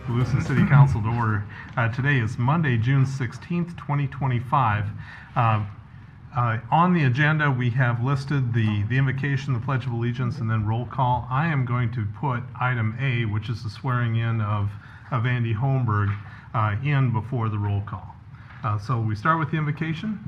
Oskaloosa City Council to order. Today is Monday, June 16th, 2025. On the agenda, we have listed the invocation, the Pledge of Allegiance, and then roll call. I am going to put item A, which is the swearing in of Andy Holmberg, in before the roll call. So we start with the invocation.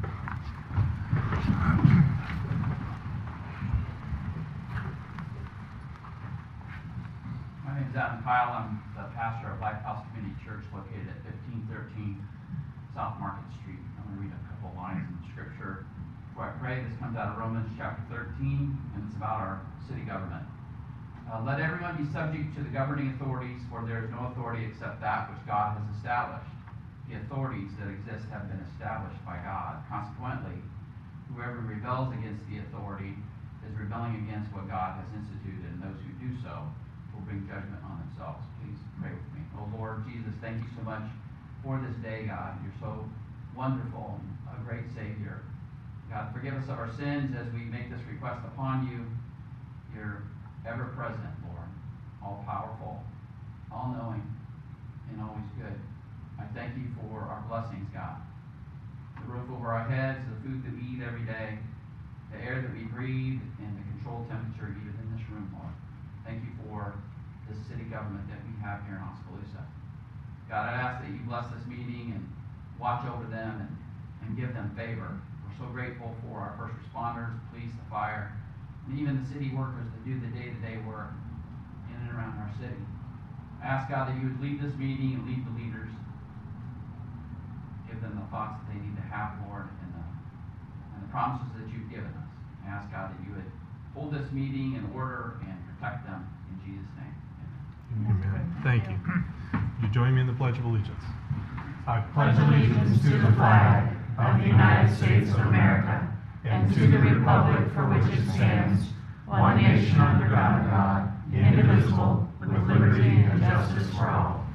My name is Adam Kyle. I'm the pastor of Lighthouse Community Church located at 1513 South Market Street. I'm going to read a couple lines in Scripture before I pray. This comes out of Romans chapter 13, and it's about our city government. Let everyone be subject to the governing authorities, for there is no authority except that which God has established. The authorities that exist have been established by God. Consequently, whoever rebels against the authority is rebelling against what God has instituted, and those who do so will bring judgment on themselves. Please pray with me. Oh Lord Jesus, thank you so much for this day, God. You're so wonderful and a great Savior. God, forgive us of our sins as we make this request upon you. You're ever present, Lord, all powerful, all knowing, and always good. I thank you for our blessings, God. The roof over our heads, the food that we eat every day, the air that we breathe, and the controlled temperature even in this room, Lord. Thank you for the city government that we have here in Oskaloosa. God, I ask that you bless this meeting and watch over them and give them favor. We're so grateful for our first responders, the police, the fire, and even the city workers that do the day-to-day work in and around our city. I ask, God, that you would lead this meeting and lead the leaders. Give them the thoughts that they need to have, Lord, and the promises that you've given us. I ask, God, that you would hold this meeting in order and protect them in Jesus' name. Amen. Amen. Thank you. Would you join me in the Pledge of Allegiance? I pledge allegiance to the flag of the United States of America and to the republic for which it stands, one nation under God, indivisible, with liberty and justice for all.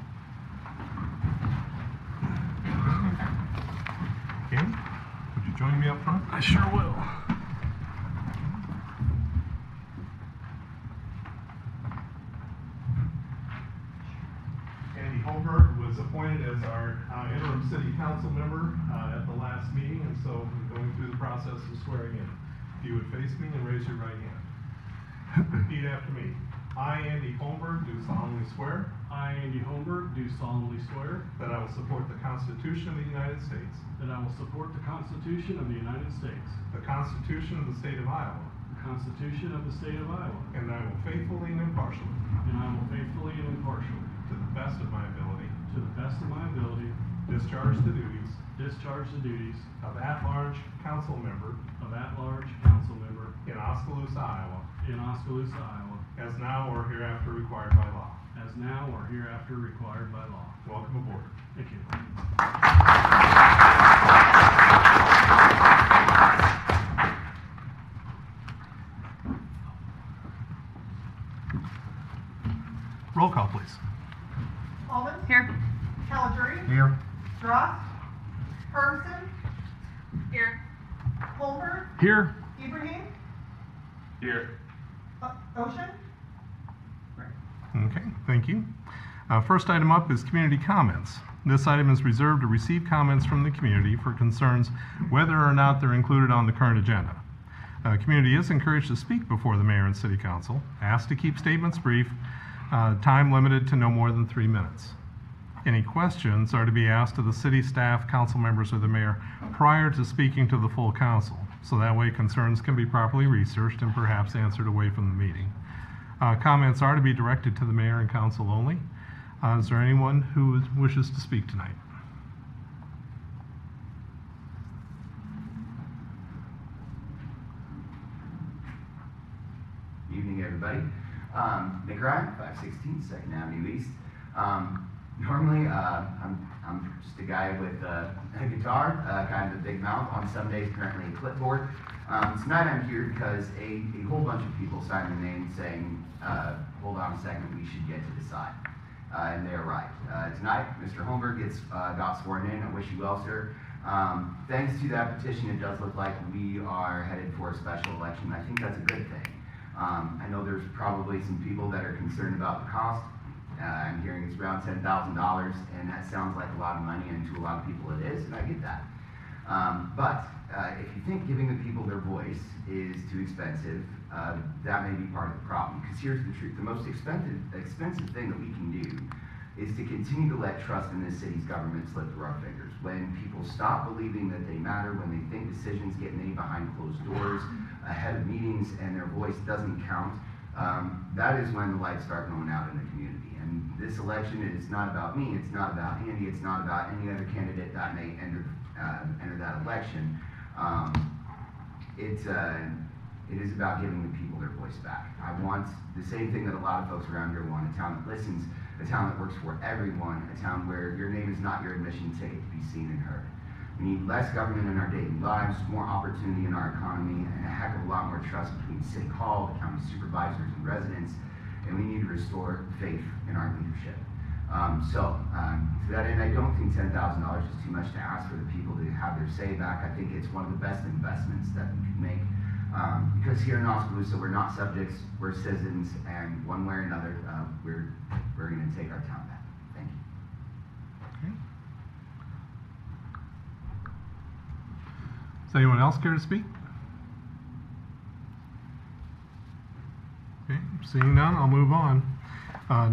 Okay. Would you join me up front? I sure will. Andy Holmberg was appointed as our interim city council member at the last meeting, and so we're going through the process of swearing in. If you would face me and raise your right hand. Repeat after me. I, Andy Holmberg, do solemnly swear I, Andy Holmberg, do solemnly swear that I will support the Constitution of the United States, that I will support the Constitution of the United States, the Constitution of the State of Iowa, the Constitution of the State of Iowa, and that I will faithfully and impartially, and I will faithfully and impartially, to the best of my ability, to the best of my ability, discharge the duties discharge the duties of at-large council member of at-large council member in Oskaloosa, Iowa, in Oskaloosa, Iowa, as now or hereafter required by law. as now or hereafter required by law. Welcome aboard. Thank you. Roll call, please. Holman? Here. Calaburi? Here. Drost? Hermson? Here. Holmberg? Here. Ibrahim? Here. Ocean? Okay, thank you. First item up is community comments. This item is reserved to receive comments from the community for concerns whether or not they're included on the current agenda. Community is encouraged to speak before the mayor and city council, asked to keep statements brief, time limited to no more than 3 minutes. Any questions are to be asked of the city staff, council members, or the mayor prior to speaking to the full council, so that way concerns can be properly researched and perhaps answered away from the meeting. Comments are to be directed to the mayor and council only. Is there anyone who wishes to speak tonight? Evening, everybody. Nick Ryan, 516 2nd Avenue East. Normally, I'm just a guy with a guitar, kind of a big mouth. On some days, currently a clipboard. Tonight I'm here because a whole bunch of people signed their name saying, hold on a second, we should get to decide. And they're right. Tonight, Mr. Holmberg got sworn in. I wish you well, sir. Thanks to that petition, it does look like we are headed for a special election. I think that's a good thing. I know there's probably some people that are concerned about the cost. I'm hearing it's around $10,000, and that sounds like a lot of money, and to a lot of people it is, and I get that. But if you think giving the people their voice is too expensive, that may be part of the problem. Because here's the truth: the most expensive thing that we can do is to continue to let trust in this city's government slip through our fingers. When people stop believing that they matter, when they think decisions get made behind closed doors, ahead of meetings, and their voice doesn't count, that is when the lights start going out in the community. And this election is not about me, it's not about Andy, it's not about any other candidate that may enter that election. It is about giving the people their voice back. I want the same thing that a lot of folks around here want: a town that listens, a town that works for everyone, a town where your name is not your admission ticket to be seen and heard. We need less government in our daily lives, more opportunity in our economy, and a heck of a lot more trust between City Hall, the county supervisors, and residents, and we need to restore faith in our leadership. To that end, I don't think $10,000 is too much to ask for the people to have their say back. I think it's one of the best investments that we could make. Because here in Oskaloosa, we're not subjects, we're citizens, and one way or another, we're going to take our town back. Thank you. Okay. Does anyone else care to speak? Okay, seeing none, I'll move on.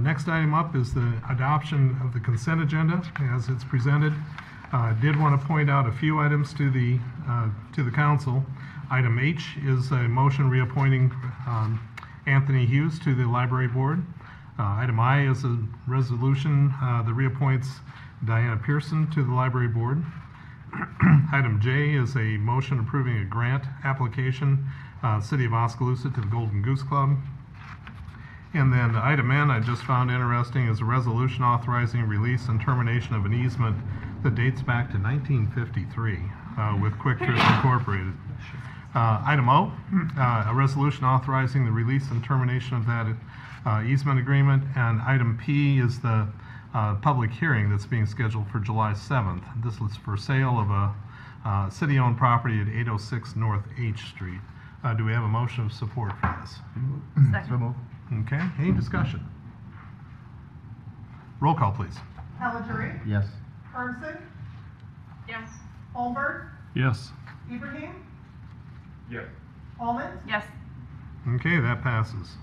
Next item up is the adoption of the consent agenda as it's presented. I did want to point out a few items to the council. Item H is a motion reappointing Anthony Hughes to the library board. Item I is a resolution that reappoints Diana Pearson to the library board. Item J is a motion approving a grant application, City of Oskaloosa to the Golden Goose Club. And then item N, I just found interesting, is a resolution authorizing release and termination of an easement that dates back to 1953 with Quick Trip Incorporated. Item O, a resolution authorizing the release and termination of that easement agreement. And item P is the public hearing that's being scheduled for July 7th. This is for sale of a city-owned property at 806 North H Street. Do we have a motion of support for this? Second. Okay, any discussion? Roll call, please. Caligiuri, Yes. Hermson, Yes. Holmberg, Yes. Ibrahim, Yes. Almond, Yes. Okay, that passes.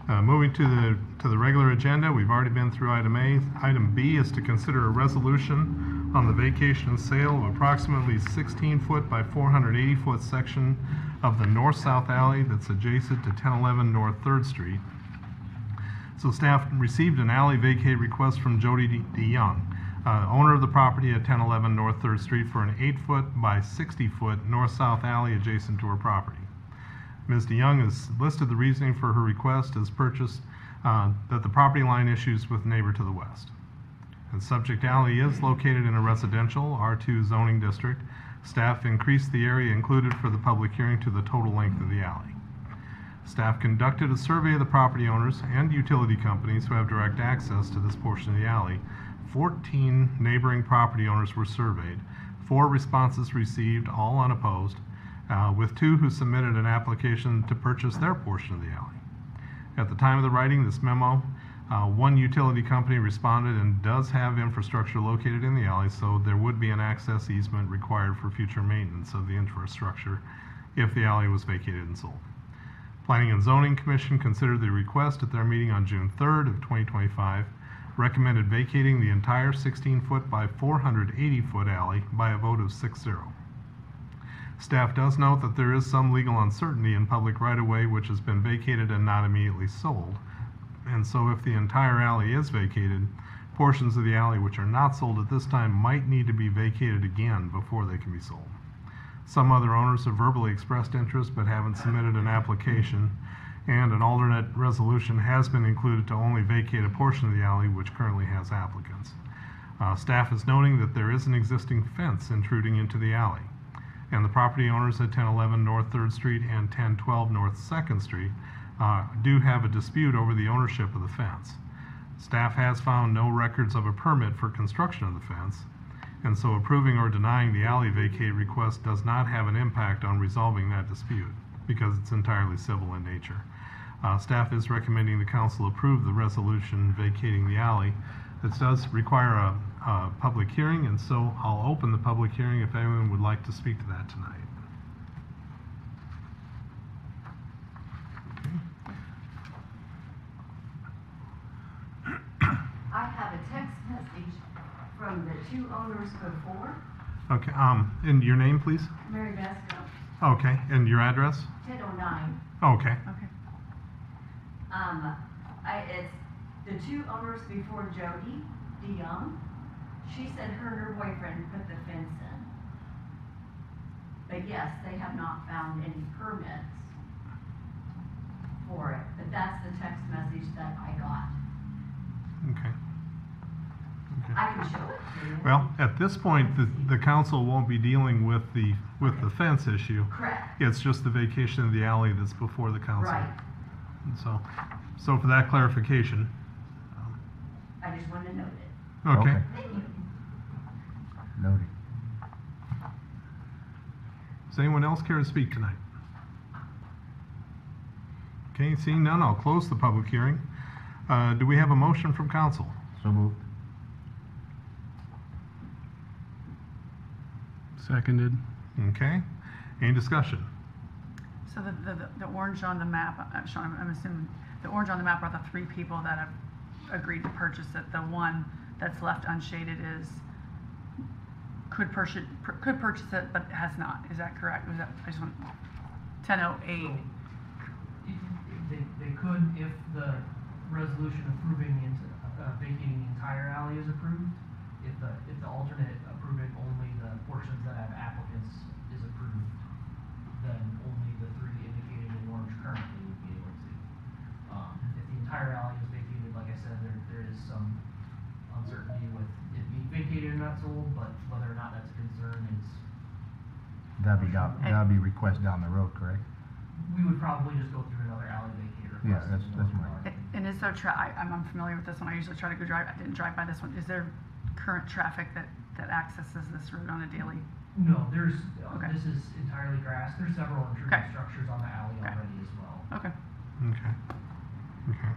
Moving to the regular agenda, we've already been through item A. Item B is to consider a resolution on the vacation and sale of approximately 16-foot by 480-foot section of the north-south alley that's adjacent to 1011 North 3rd Street. So staff received an alley vacate request from Jody DeYoung, owner of the property at 1011 North 3rd Street, for an 8-foot by 60-foot north-south alley adjacent to her property. Ms. DeYoung has listed the reasoning for her request as purchased that the property line issues with neighbor to the west. The subject alley is located in a residential R2 zoning district. Staff increased the area included for the public hearing to the total length of the alley. Staff conducted a survey of the property owners and utility companies who have direct access to this portion of the alley. 14 neighboring property owners were surveyed. 4 responses received, all unopposed, with 2 who submitted an application to purchase their portion of the alley. At the time of the writing this memo, 1 utility company responded and does have infrastructure located in the alley, so there would be an access easement required for future maintenance of the infrastructure if the alley was vacated and sold. Planning and Zoning Commission considered the request at their meeting on June 3rd of 2025, recommended vacating the entire 16-foot by 480-foot alley by a vote of 6-0. Staff does note that there is some legal uncertainty in public right-of-way which has been vacated and not immediately sold. And so if the entire alley is vacated, portions of the alley which are not sold at this time might need to be vacated again before they can be sold. Some other owners have verbally expressed interest but haven't submitted an application, and an alternate resolution has been included to only vacate a portion of the alley which currently has applicants. Staff is noting that there is an existing fence intruding into the alley, and the property owners at 1011 North 3rd Street and 1012 North 2nd Street do have a dispute over the ownership of the fence. Staff has found no records of a permit for construction of the fence, and so approving or denying the alley vacate request does not have an impact on resolving that dispute because it's entirely civil in nature. Staff is recommending the council approve the resolution vacating the alley. This does require a public hearing, and so I'll open the public hearing if anyone would like to speak to that tonight. I have a text message from the two owners before, Okay, and your name, please? Mary Vesco, Okay, and your address? 1009. Okay, Okay. It's the two owners before Jody DeYoung. She said her and her boyfriend put the fence in. But yes, they have not found any permits for it, but that's the text message that I got. okay. Okay. I can show it to you. Well, at this point, the council won't be dealing with the fence issue. Correct, It's just the vacation of the alley that's before the council. right. And so for that clarification, I just wanted to note it. okay. Okay. Thank you. Noted. Does anyone else care to speak tonight? Okay, seeing none, I'll close the public hearing. Do we have a motion from council? So moved. Seconded. Okay, any discussion? So the orange on the map, Sean, I'm assuming, the orange on the map are the three people that have agreed to purchase it. The one that's left unshaded could purchase it, but has not. Is that correct? Was that, I just want, 10:08. They could if the resolution approving vacating the entire alley is approved. If the alternate approving only the portions that have applicants is approved, then only the three indicated in orange currently would be able to. If the entire alley is vacated, like I said, there is some uncertainty with it being vacated and not sold, but whether or not that's a concern is, That'd be request down the road, correct? we would probably just go through another alley vacate request. Yeah, that's my- And is there, I'm familiar with this one. I usually try to go drive, I didn't drive by this one. Is there current traffic that accesses this route on a daily? No, there's, Okay. this is entirely grass. There's several intrusive Okay. structures on the alley Okay. already as well. Okay. Okay, okay.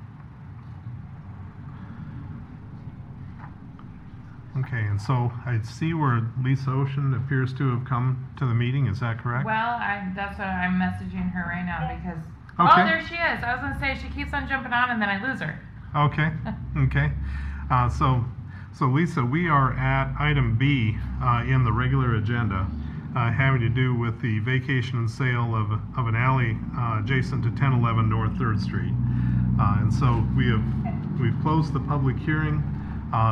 Okay, and so I see where Lisa Ocean appears to have come to the meeting, is that correct? Well, that's what I'm messaging her right now because. Okay. Oh, there she is. I was gonna say she keeps on jumping on and then I lose her. Okay, okay. So Lisa, we are at item B in the regular agenda, having to do with the vacation and sale of an alley adjacent to 1011 North 3rd Street. And so we've closed the public hearing.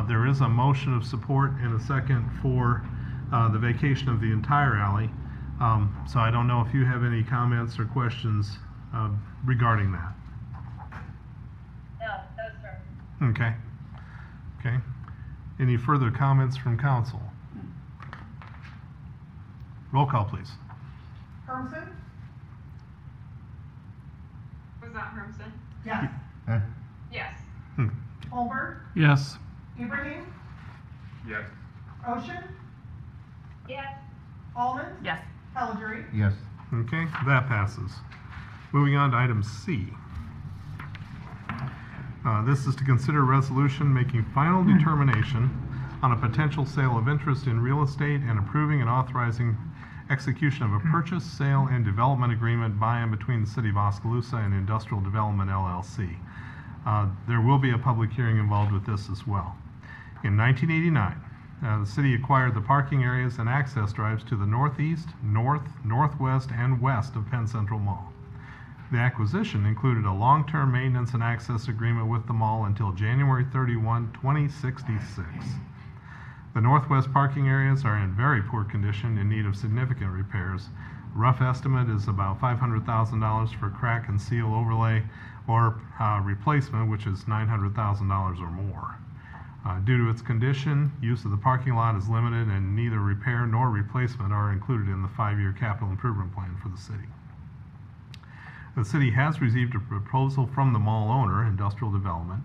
There is a motion of support and a second for the vacation of the entire alley. So I don't know if you have any comments or questions regarding that. No, sir. Okay. Okay. Any further comments from council? Roll call, please. Hermson? Was that Hermson? Yes. Huh? Yes. Holbert? Yes. Ibrahim? Yes. Ocean? Yes. Almond? Yes. Pellegrini? Yes. Okay, that passes. Moving on to item C. This is to consider a resolution making final determination on a potential sale of interest in real estate and approving and authorizing execution of a purchase, sale, and development agreement by and between the City of Oskaloosa and Industrial Development LLC. There will be a public hearing involved with this as well. In 1989, the city acquired the parking areas and access drives to the northeast, north, northwest, and west of Penn Central Mall. The acquisition included a long-term maintenance and access agreement with the mall until January 31, 2066. The northwest parking areas are in very poor condition in need of significant repairs. Rough estimate is about $500,000 for crack and seal overlay or replacement, which is $900,000 or more. Due to its condition, use of the parking lot is limited and neither repair nor replacement are included in the 5-year capital improvement plan for the city. The city has received a proposal from the mall owner, Industrial Development,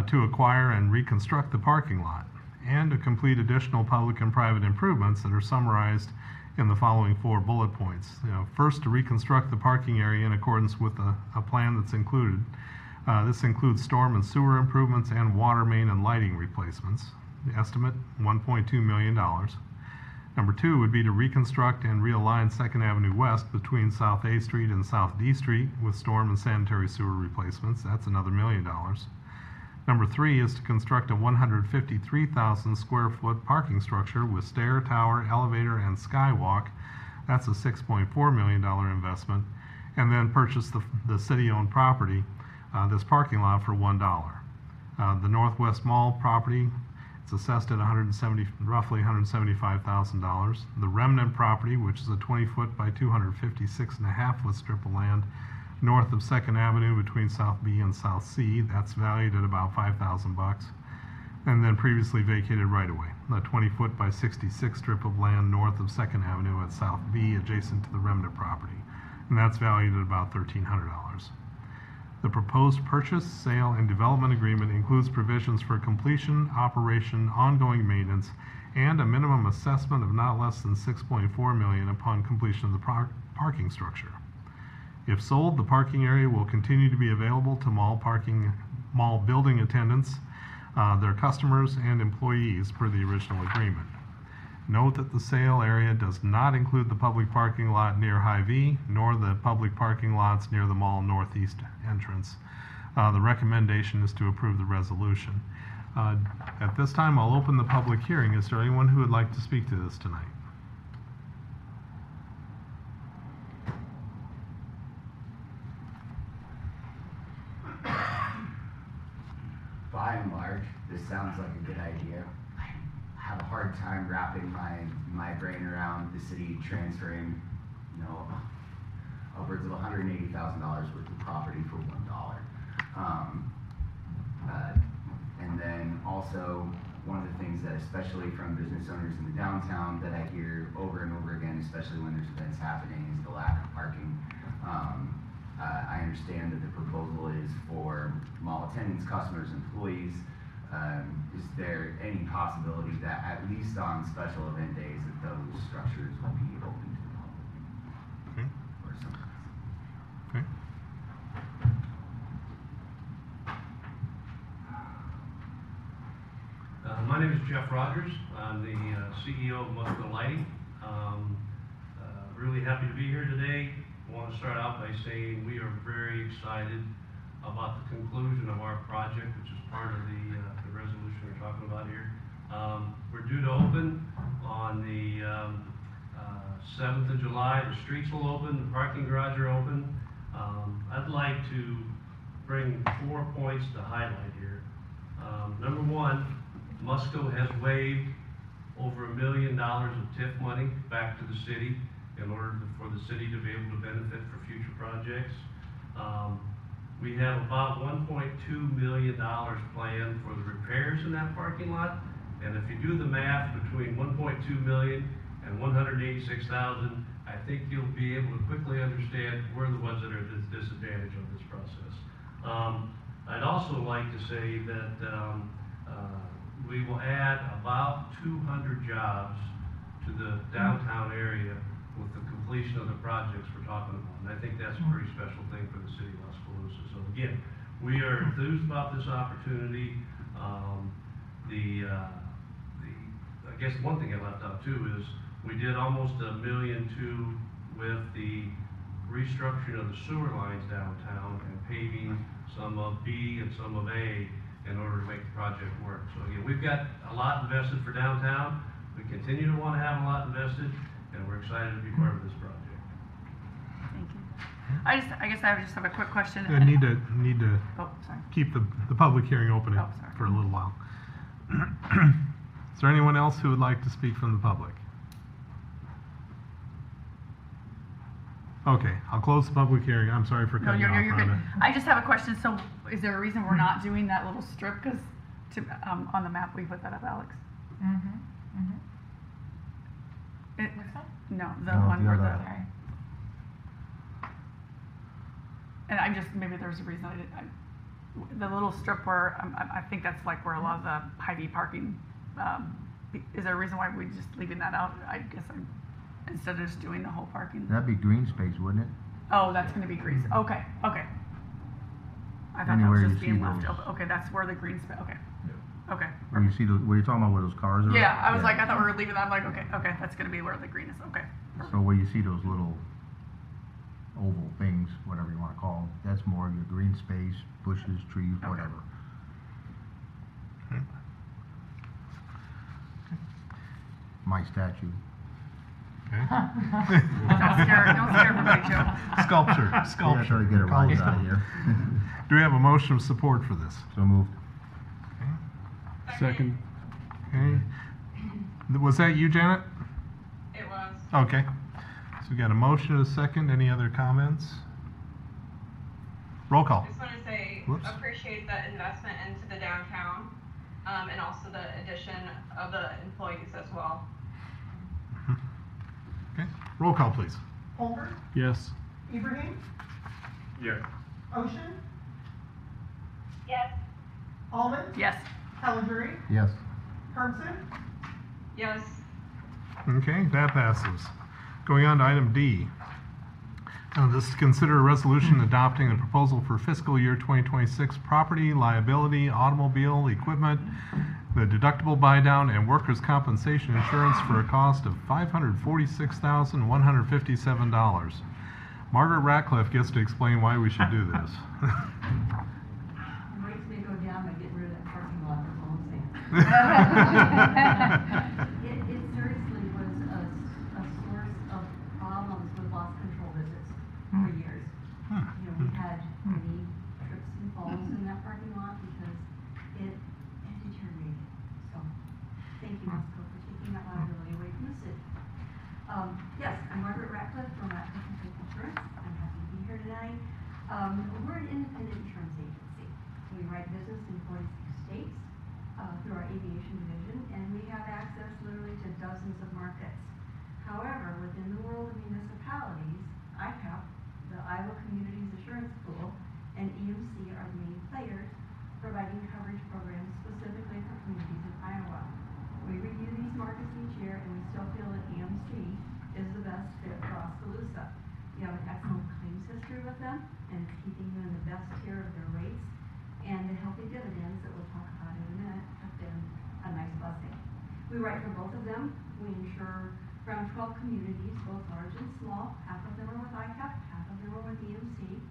to acquire and reconstruct the parking lot and to complete additional public and private improvements that are summarized in the following 4 bullet points. First, to reconstruct the parking area in accordance with a plan that's included. This includes storm and sewer improvements and water main and lighting replacements. The estimate, $1.2 million. Number 2 would be to reconstruct and realign 2nd Avenue West between South A Street and South D Street with storm and sanitary sewer replacements. That's another $1 million. Number 3 is to construct a 153,000 square foot parking structure with stair, tower, elevator, and skywalk. That's a $6.4 million investment. And then purchase the city-owned property, this parking lot, for $1. The Northwest Mall property, it's assessed at roughly $175,000. The remnant property, which is a 20-foot by 256.5-foot strip of land north of 2nd Avenue between South B and South C, that's valued at about $5,000. And then previously vacated right-of-way, a 20-foot by 66 strip of land north of 2nd Avenue at South B, adjacent to the remnant property, and that's valued at about $1,300. The proposed purchase, sale, and development agreement includes provisions for completion, operation, ongoing maintenance, and a minimum assessment of not less than $6.4 million upon completion of the parking structure. If sold, the parking area will continue to be available to mall building attendants, their customers, and employees per the original agreement. Note that the sale area does not include the public parking lot near Hy-Vee, nor the public parking lots near the mall northeast entrance. The recommendation is to approve the resolution. At this time, I'll open the public hearing. Is there anyone who would like to speak to this tonight? By and large, this sounds like a good idea. I have a hard time wrapping my brain around the city transferring, upwards of $180,000 worth of property for $1. And then also, one of the things that, especially from business owners in the downtown, that I hear over and over again, especially when there's events happening, is the lack of parking. I understand that the proposal is for mall attendants, customers, employees. Is there any possibility that at least on special event days that those structures will be open to the public? Okay. Or something? Okay. My name is Jeff Rogers. I'm the CEO of Musco Lighting. Really happy to be here today. I want to start out by saying we are very excited about the conclusion of our project, which is part of the resolution we're talking about here. We're due to open on the 7th of July. The streets will open, the parking garage are open. I'd like to bring 4 points to highlight here. Number 1, Musco has waived over $1 million of TIF money back to the city in order for the city to be able to benefit for future projects. We have about $1.2 million planned for the repairs in that parking lot. And if you do the math between $1.2 million and $186,000, I think you'll be able to quickly understand we're the ones that are at the disadvantage of this process. I'd also like to say that we will add about 200 jobs to the downtown area with the completion of the projects we're talking about. And I think that's a pretty special thing for the city of Oskaloosa. So again, we are enthused about this opportunity. I guess one thing I left out too is we did almost $1.2 million with the restructuring of the sewer lines downtown and paving some of B and some of A in order to make the project work. So again, we've got a lot invested for downtown. We continue to want to have a lot invested, and we're excited to be part of this project. Thank you. I guess I just have a quick question. I need to Oh, sorry. keep the public hearing open Oh, sorry. for a little while. Is there anyone else who would like to speak from the public? Okay, I'll close the public hearing. I'm sorry for No, cutting you off, you're good. Rhonda. I just have a question. So is there a reason we're not doing that little strip? Because on the map, we put that up, Alex. It, no, the No, one the where other. the... And I just, maybe there's a reason the little strip where, I think that's like where a lot of the Hy-Vee parking, is there a reason why we're just leaving that out? I guess instead of just doing the whole parking? That'd be green space, wouldn't it? Oh, that's gonna be green, okay, okay. I thought that Anywhere was you just being see left those- open, okay, that's where the green space, okay. Okay. Where you see the, where you're talking about where those cars are? Yeah, I was like, I thought we were leaving that, I'm like, okay, that's gonna be where the green is, okay. So where you see those little oval things, whatever you wanna call them, that's more of your green space, bushes, trees, whatever. My statue. Okay. Don't scare everybody, Joe. Sculpture, Yeah, sculpture. try to get it right out of here. Do we have a motion of support for this? So moved. Second. Okay. Was that you, Janet? It was. Okay. So we got a motion and a second. Any other comments? Roll call. I just want to say, Whoops. appreciate the investment into the downtown, and also the addition of the employees as well. Okay. Roll call, please. Holbert, Yes. Ibrahim, Yes. Ocean, Yes. Almond, Yes. Caledonia, Yes. Hermsen, Yes. Okay, that passes. Going on to item D. This is consider a resolution adopting the proposal for fiscal year 2026 property, liability, automobile, equipment, the deductible buy-down, and workers' compensation insurance for a cost of $546,157. Margaret Ratcliffe gets to explain why we should do this. Rates may go down by getting rid of that parking lot, that's all I'm saying. It seriously was a source of problems with lost control visits for years. You know, we had many trips and falls in that parking lot because it deteriorated. So, thank you, Moscow, for taking that liability away from the city. Yes, I'm Margaret Ratcliffe from Ratcliffe and Fitch Insurance. I'm happy to be here tonight. We're an independent insurance agency. We write business in 46 states through our aviation division, and we have access literally to dozens of markets. However, within the world of municipalities, ICAP, the Iowa Communities Assurance Pool, and EMC are the main players providing coverage programs specifically for communities in Iowa. We review these markets each year, and we still feel that EMC is the best fit for Oskaloosa. We have an excellent claims history with them, and it's keeping you in the best tier of their rates. And the healthy dividends that we'll talk about in a minute have been a nice blessing. We write for both of them. We insure around 12 communities, both large and small. Half of them are with ICAP, half of them are with EMC.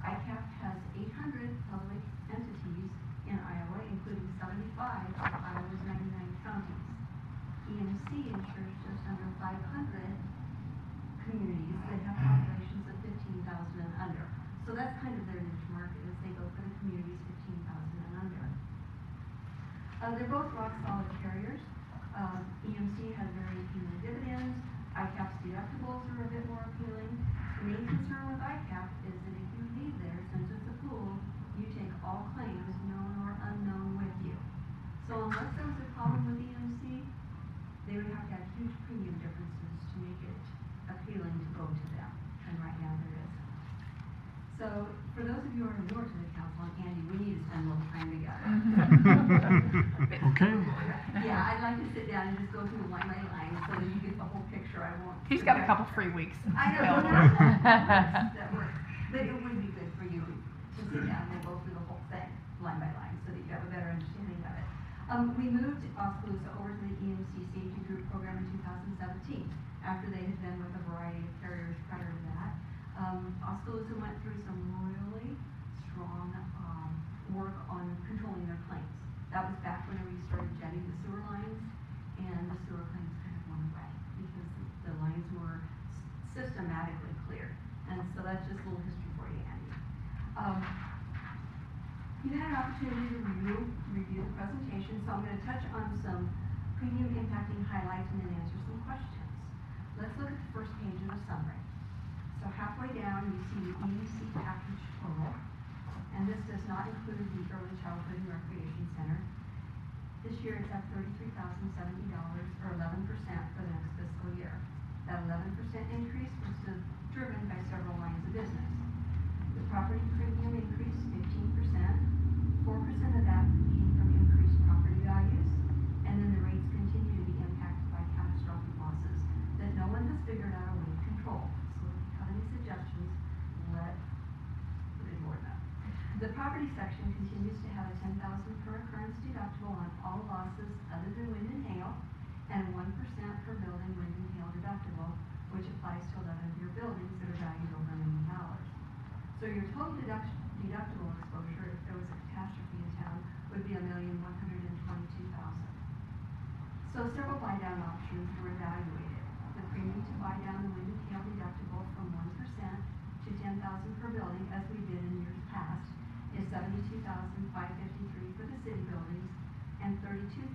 ICAP has 800 public entities in Iowa, including 75 of Iowa's 99 counties. EMC insures just under 500 communities that have populations of 15,000 and under. So that's kind of their niche market, is they go for the communities 15,000 and under. They're both rock solid carriers. EMC has very appealing dividends. ICAP's deductibles are a bit more appealing. The main concern with ICAP is that if you leave there, since it's a pool, you take all claims, known or unknown, with you. So unless there was a problem with EMC, they would have to have huge premium differences to make it appealing to go to them. And right now there isn't. So for those of you who are newer to the council, and Andy, we need to spend a little time together. Okay. Yeah, I'd like to sit down and just go through line by line so that you get the whole picture. I won't. He's got a couple free weeks. I know. That works. But it would be good for you to sit down and go through the whole thing, line by line, so that you have a better understanding of it. We moved Oskaloosa over to the EMC Safety Group program in 2017, after they had been with a variety of carriers prior to that. Oskaloosa went through some really strong work on controlling their claims. That was back whenever you started jetting the sewer lines, and the sewer claims kind of went away because the lines were systematically cleared. And so that's just a little history for you, Andy. You had an opportunity to review the presentation, so I'm going to touch on some premium impacting highlights and then answer some questions. Let's look at the first page of the summary. So halfway down, you see the EMC package total, and this does not include the Early Childhood and Recreation Center. This year it's at $33,070, or 11% for the next fiscal year. That 11% increase was driven by several lines of business. The property premium increased 15%. 4% of that came from increased property values, and then the rates continue to be impacted by catastrophic losses that no one has figured property section continues to have a $10,000 per occurrence deductible on all losses other than wind and hail, and 1% per building wind and hail deductible, which applies to 11 of your buildings that are valued over $1 million. So your total deductible exposure, if there was a catastrophe in town, would be $1,122,000. So several buy-down options were evaluated. The premium to buy down the wind and hail deductible from 1% to $10,000 per building, as we did in years past, is $72,553 for the city buildings and $32,143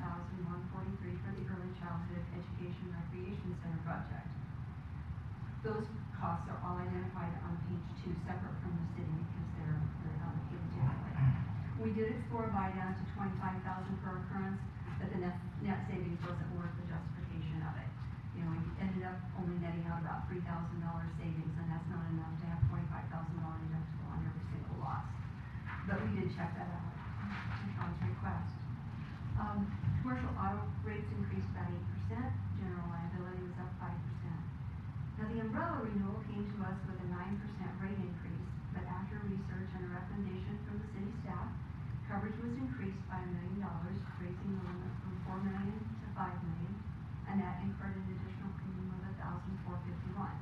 for the early childhood education recreation center project. Those costs are all identified on page 2, separate from the city, because they're allocated differently. We did explore a buy down to $25,000 per occurrence, but the net savings wasn't worth the justification of it. You know, we ended up only netting out about $3,000 savings, and that's not enough to have $25,000 deductible on every single loss. But we did check that out at Sean's request. Commercial auto rates increased by 8%. General liability was up 5%. Now, the umbrella renewal came to us with a 9% rate increase, but after research and a recommendation from the city staff, coverage was increased by $1 million, raising the limit from $4 million to $5 million, and that incurred an additional premium of $1,451.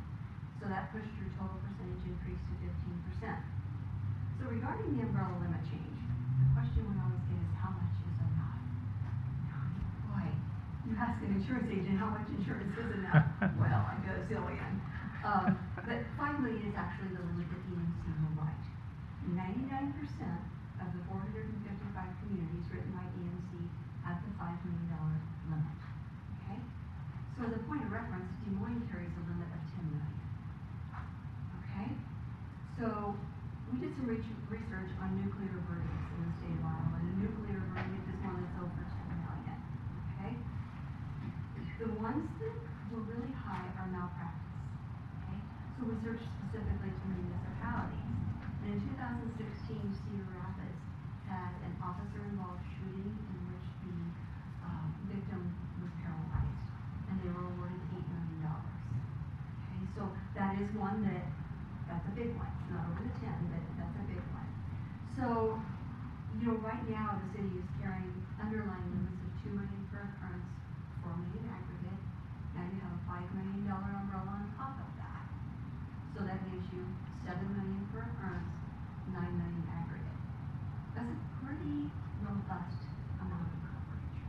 So that pushed your total percentage increase to 15%. So regarding the umbrella limit change, the question we always get is how much is enough? Boy, you ask an insurance agent how much insurance is enough. Well, I go a zillion. But $5 million is actually the limit that EMC will write. 99% of the 455 communities written by EMC have the $5 million limit. Okay? So as a point of reference, Des Moines carries a limit of $10 million. Okay? So we did some research on nuclear verdicts in the state of Iowa, and a nuclear verdict is one that's over $10 million. Okay? The ones that were really high are malpractice. Okay? So we searched specifically to municipalities. And in 2016, Cedar Rapids had an officer-involved shooting in which the victim was paralyzed, and they were awarded $8 million. Okay, so that is one that's a big one. It's not over the 10, but that's a big one. So, you know, right now the city is carrying underlying limits of $2 million per occurrence, $4 million aggregate. Now you have a $5 million umbrella on top of that. So that gives you $7 million per occurrence, $9 million aggregate. That's a pretty robust amount of coverage.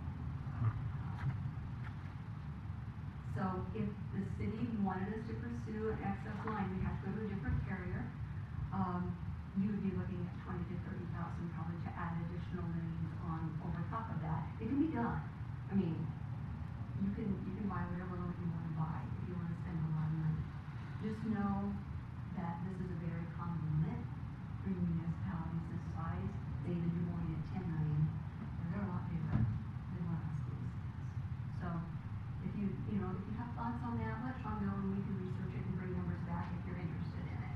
So if the city wanted us to pursue an excess line, we have to go to a different carrier. You would be looking at $20,000 to $30,000 probably to add additional millions on over top of that. It can be done. I mean, you can buy whatever limit you want to buy if you want to spend a lot of money. Just know that this is a very common limit for municipalities this size. Say that you're going at $10 million, and they're a lot bigger than what us is. So if you have thoughts on that, let Sean know and we can research it and bring numbers back if you're interested in it.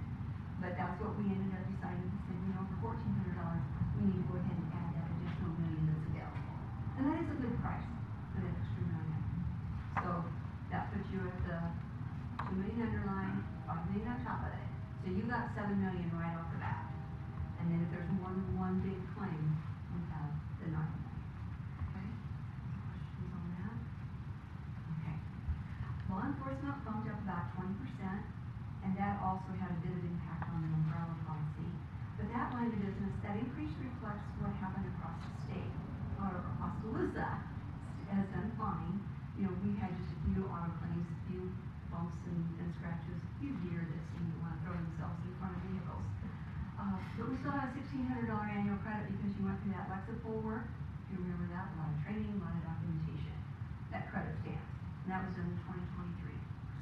But that's what we ended up deciding to say, for $1,400, we need to go ahead and add that additional million that's available. And that is a good price for that extra million. So that puts you at the $2 million underlying, $5 million on top of it. So you got $7 million right off the bat. And then if there's one big claim, we have the $9 million. Okay? Questions on that? Okay. Law enforcement bumped up about 20%, and that also had a bit of impact on the umbrella policy. But that line of business, that increase reflects what happened across the state. Oskaloosa has done fine. You know, we've had just a few auto claims, a few bumps and scratches, a few deer that seem to want to throw themselves in front of vehicles. But we still have a $1,600 annual credit because you went through that Lexipol work. If you remember that, a lot of training, a lot of documentation. That credit stands. And that was done in 2023.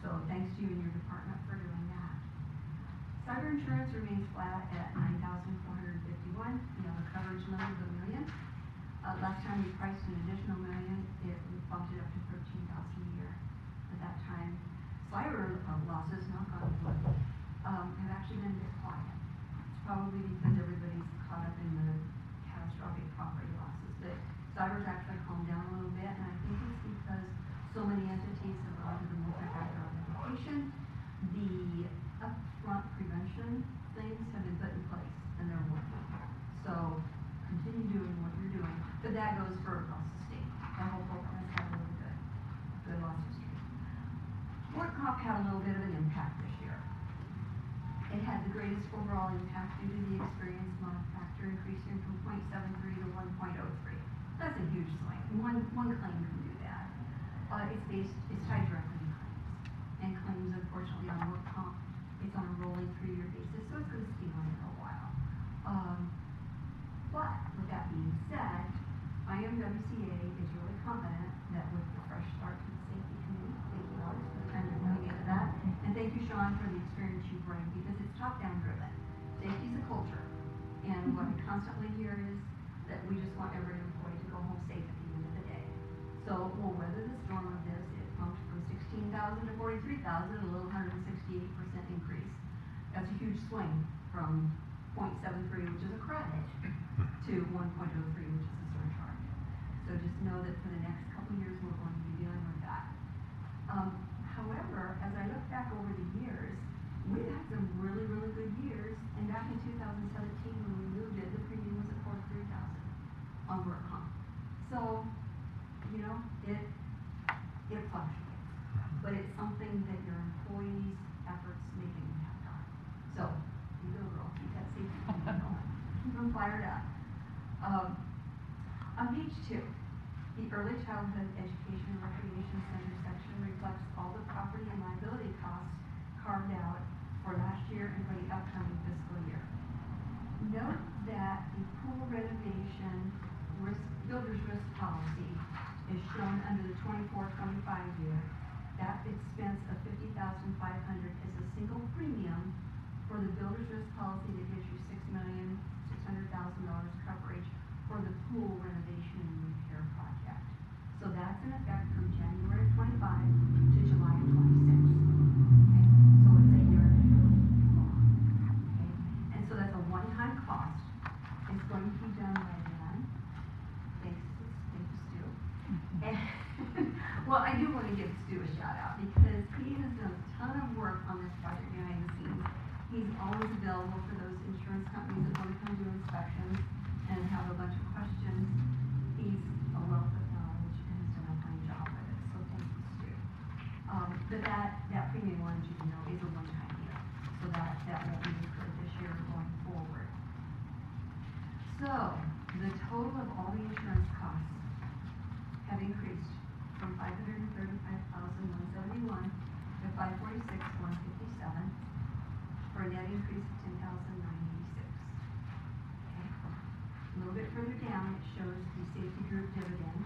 So thanks to you and your department for doing that. Cyber insurance remains flat at $9,451. We have a coverage limit of $1 million. Last time we priced an additional $1 million, we bumped it up to $13,000 a year. At that time, cyber losses, knock on wood, have actually been a bit quiet. It's probably because everybody's caught up in the catastrophic property losses. But cyber's actually calmed down a little bit, and I think it's because so many entities have gone to the multi-factor authentication. The upfront prevention things have been put in place, and they're working. So that goes for across the state. The whole program has had a really good loss history. Work comp had a little bit of an impact this year. It had the greatest overall impact due to the experience mod factor increasing from 0.73 to 1.03. That's a huge swing. One claim can do that. It's tied directly to claims. And claims, unfortunately, on work comp, it's on a rolling 3-year basis, so it's going to stay on it for a while. But with that being said, IMWCA is really confident that with the fresh start to the safety committee, thank you Alex for the time you're going into that, and thank you Sean for the experience you bring, because it's top-down driven. Safety's a culture, and what I constantly hear is that we just want every employee to go home safe at the end of the day. So we'll weather the storm of this. It pumped from 16,000 to 43,000, a little 168% increase. That's a huge swing from 0.73, which is a credit, to 1.03, which is a surcharge. So just know that for the next couple of years, we're going to be dealing with that. However, as I look back over the years, we've had some really, really good years. And back in 2017, when we moved it, the premium was at 43,000 on work comp. So, you know, it fluctuates, but it's something that your employees' efforts make an impact on. So, you go girl, keep that safety going, keep them fired up. On page 2, the Early Childhood Education and Recreation Center section reflects all the property and liability costs carved out for last year and for the upcoming fiscal year. Note that the pool renovation builder's risk policy is shown under the 24-25 year. That expense of $50,500 is a single premium for the builder's risk policy that gives you $6,600,000 coverage for the pool renovation and repair project. So that's in effect from January 25 to July 26. Okay? So it's a year and a half long. Okay? And so that's a one-time cost. It's going to be done by then. Thanks Stu. And well, I do want to give Stu a shout out because he has done a ton of work on this project behind the scenes. He's always available for those insurance companies that want to come do inspections and have a bunch of questions. He's a wealth of knowledge and has done a fine job with it, so thank you, Stu. But that premium, I wanted you to know, is a one-time deal, so that won't be incurred this year going forward. So, the total of all the insurance costs have increased from $535,171 to $546,157 for a net increase of $10,986. A little bit further down, it shows the safety group dividend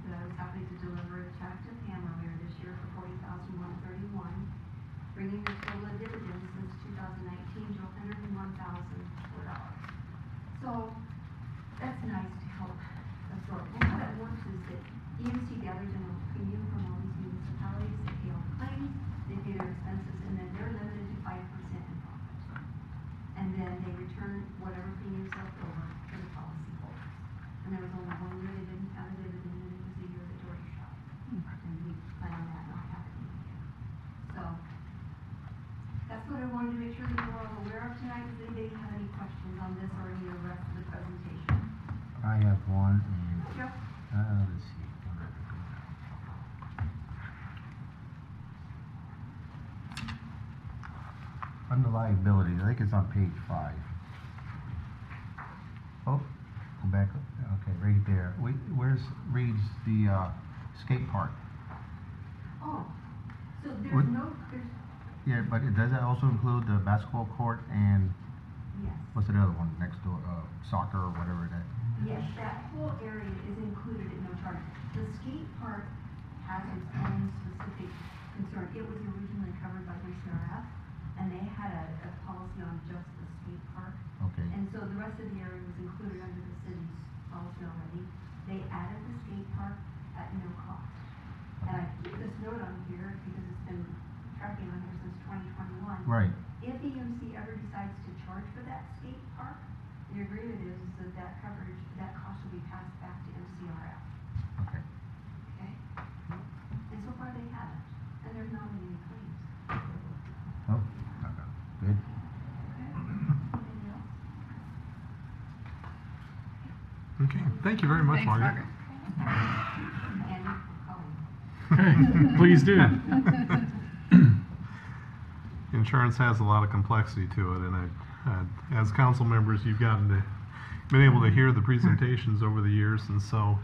that I was happy to deliver a check to Pam earlier this year for $40,131, bringing the total of dividends since 2019 to $101,004. So that's nice to help absorb. And how that works is that EMC gathers in a premium from all these municipalities. They pay all the claims, they pay their expenses, and then they're limited to 5% in profit. And then they return whatever premiums left over to the policyholders. And there was only one year they didn't have a dividend, and it was the year that Georgia shot. And we plan on that not happening again. So that's what I wanted to make sure that you were all aware of tonight. Does anybody have any questions on this or any of the rest of the presentation? I have one, and Yep. let's see. Under liability, I think it's on page 5. Oh, go back up. Okay, right there. Where's reads the skate park? Oh, so What- there's, Yeah, but does that also include the basketball court and yes. what's the other one next door? Soccer or whatever that. Yes, that whole area is included at no charge. The skate park has its own specific concern. It was originally covered by HRF, and they had a policy on just the skate park. Okay. And so the rest of the area was included under the city's policy already. They added the skate park at no cost. And I keep this note on here because it's been tracking on here since 2021. Right. If EMC ever decides to charge for that skate park, the agreement is that coverage, that cost will be passed back to MCRF. Okay. Okay? And so far they haven't, and there's not been any claims. Oh, good. Okay? Anything else? Okay, thank you very much, Thanks, Margaret. Okay, please do. Insurance has a lot of complexity to it, and as council members, you've been able to hear the presentations over the years, and so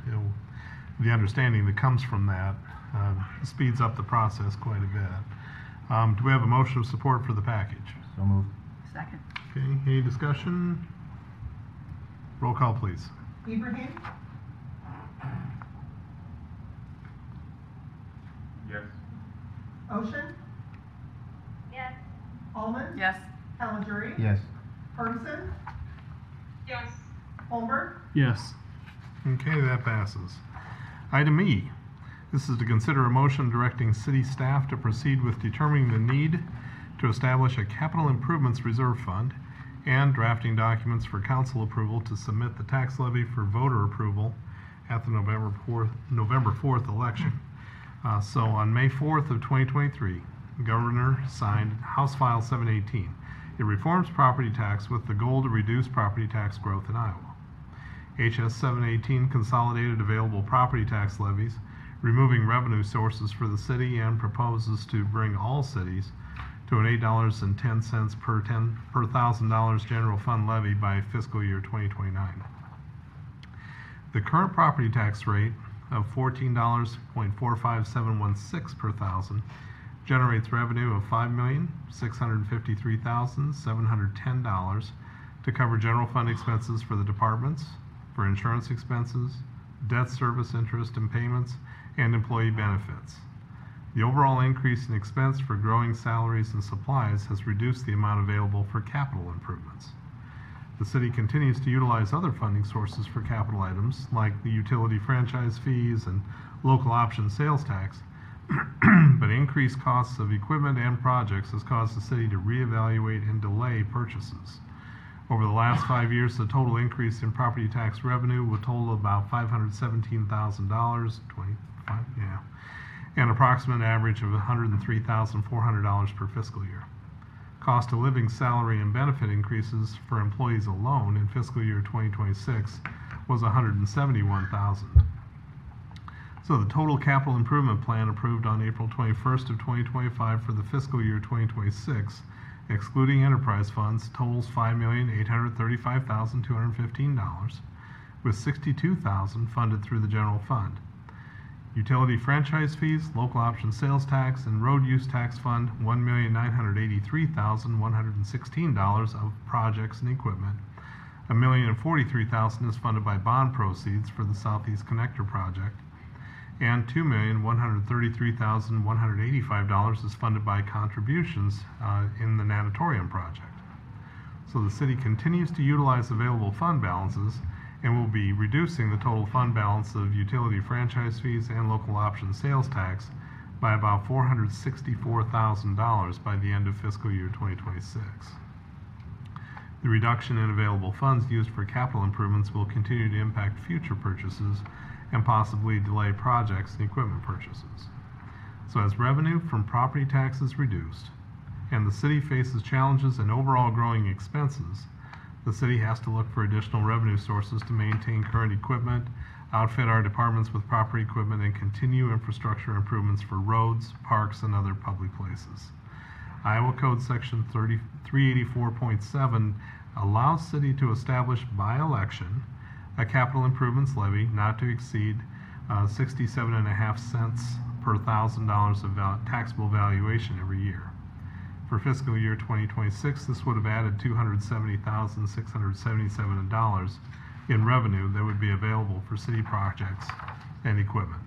the understanding that comes from that speeds up the process quite a bit. Do we have a motion of support for the package? So moved. Second. Okay, any discussion? Roll call, please. Ibrahim, Yes. Ocean, Yes. Almond, Yes. Caligiuri, Yes. Hermson, Yes. Holmberg, Yes. Okay, that passes. Item E, this is to consider a motion directing city staff to proceed with determining the need to establish a capital improvements reserve fund and drafting documents for council approval to submit the tax levy for voter approval at the November 4th election. So on May 4th of 2023, the governor signed House File 718. It reforms property tax with the goal to reduce property tax growth in Iowa. HS 718 consolidated available property tax levies, removing revenue sources for the city, and proposes to bring all cities to an $8.10 per $1,000 general fund levy by fiscal year 2029. The current property tax rate of $14.45716 per thousand generates revenue of $5,653,710 to cover general fund expenses for the departments, for insurance expenses, debt service interest and payments, and employee benefits. The overall increase in expense for growing salaries and supplies has reduced the amount available for capital improvements. The city continues to utilize other funding sources for capital items like the utility franchise fees and local option sales tax, but increased costs of equipment and projects has caused the city to reevaluate and delay purchases. Over the last 5 years, the total increase in property tax revenue will total about $517,000, an approximate average of $103,400 per fiscal year. Cost of living, salary, and benefit increases for employees alone in fiscal year 2026 was $171,000. So the total capital improvement plan approved on April 21st of 2025 for the fiscal year 2026, excluding enterprise funds, totals $5,835,215, with $62,000 funded through the general fund. Utility franchise fees, local option sales tax, and road use tax fund $1,983,116 of projects and equipment. $1,043,000 is funded by bond proceeds for the Southeast Connector project, and $2,133,185 is funded by contributions in the natatorium project. So the city continues to utilize available fund balances and will be reducing the total fund balance of utility franchise fees and local option sales tax by about $464,000 by the end of fiscal year 2026. The reduction in available funds used for capital improvements will continue to impact future purchases and possibly delay projects and equipment purchases. So as revenue from property tax is reduced and the city faces challenges in overall growing expenses, the city has to look for additional revenue sources to maintain current equipment, outfit our departments with proper equipment, and continue infrastructure improvements for roads, parks, and other public places. Iowa Code Section 384.7 allows city to establish by election a capital improvements levy not to exceed 67.5 cents per $1,000 of taxable valuation every year. For fiscal year 2026, this would have added $270,677 in revenue that would be available for city projects and equipment.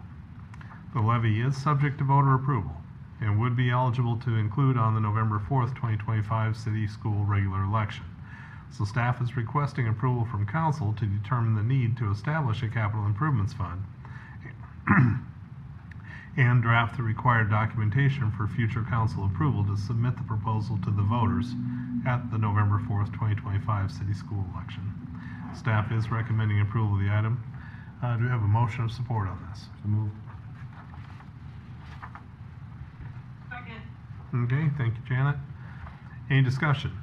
The levy is subject to voter approval and would be eligible to include on the November 4th, 2025 city school regular election. So staff is requesting approval from council to determine the need to establish a capital improvements fund and draft the required documentation for future council approval to submit the proposal to the voters at the November 4th, 2025 city school election. Staff is recommending approval of the item. Do we have a motion of support on this? So moved. Second. Okay, thank you, Janet. Any discussion?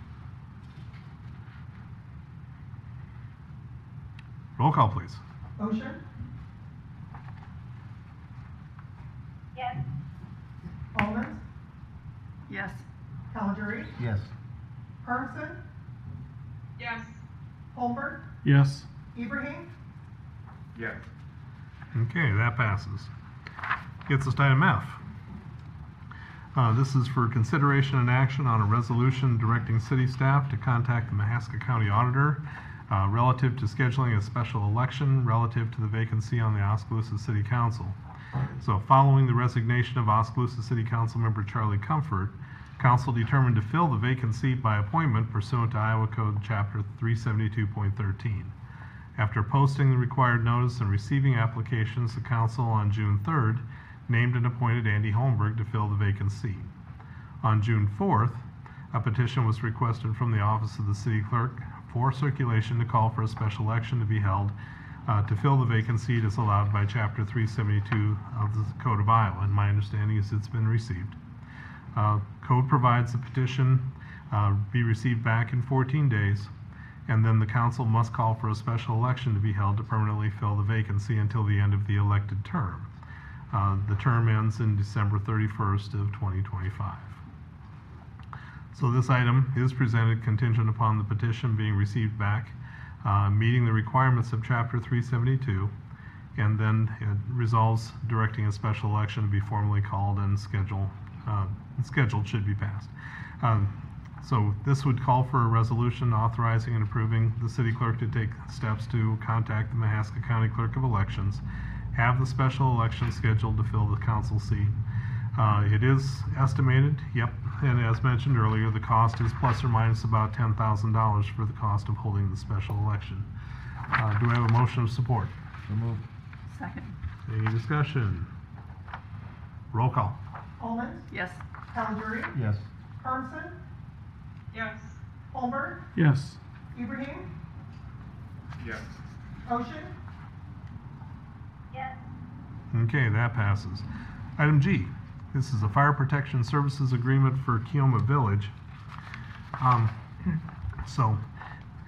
Roll call, please. Ocean, Yes. Almond, Yes. Calgery, Yes. Hermson, Yes. Holbert, Yes. Ibrahim, Yes. Okay, that passes. Gets us to item F. This is for consideration and action on a resolution directing city staff to contact the Mahaska County Auditor relative to scheduling a special election relative to the vacancy on the Oskaloosa City Council. So following the resignation of Oskaloosa City Council member Charlie Comfort, council determined to fill the vacant seat by appointment pursuant to Iowa Code Chapter 372.13. After posting the required notice and receiving applications, the council on June 3rd named and appointed Andy Holmberg to fill the vacant seat. On June 4th, a petition was requested from the office of the city clerk for circulation to call for a special election to be held to fill the vacant seat as allowed by Chapter 372 of the Code of Iowa, and my understanding is it's been received. Code provides the petition be received back in 14 days, and then the council must call for a special election to be held to permanently fill the vacancy until the end of the elected term. The term ends in December 31st of 2025. So this item is presented contingent upon the petition being received back, meeting the requirements of Chapter 372, and then it resolves directing a special election to be formally called and scheduled should be passed. So this would call for a resolution authorizing and approving the city clerk to take steps to contact the Mahaska County Clerk of Elections, have the special election scheduled to fill the council seat. It is estimated, and as mentioned earlier, the cost is plus or minus about $10,000 for the cost of holding the special election. Do I have a motion of support? So moved. Second. Any discussion? Roll call. Almond, Yes. Calgery, Yes. Hermson, Yes. Holbert, Yes. Ibrahim, Yes. Ocean, Yes. Okay, that passes. Item G, this is a fire protection services agreement for Keoma Village. So,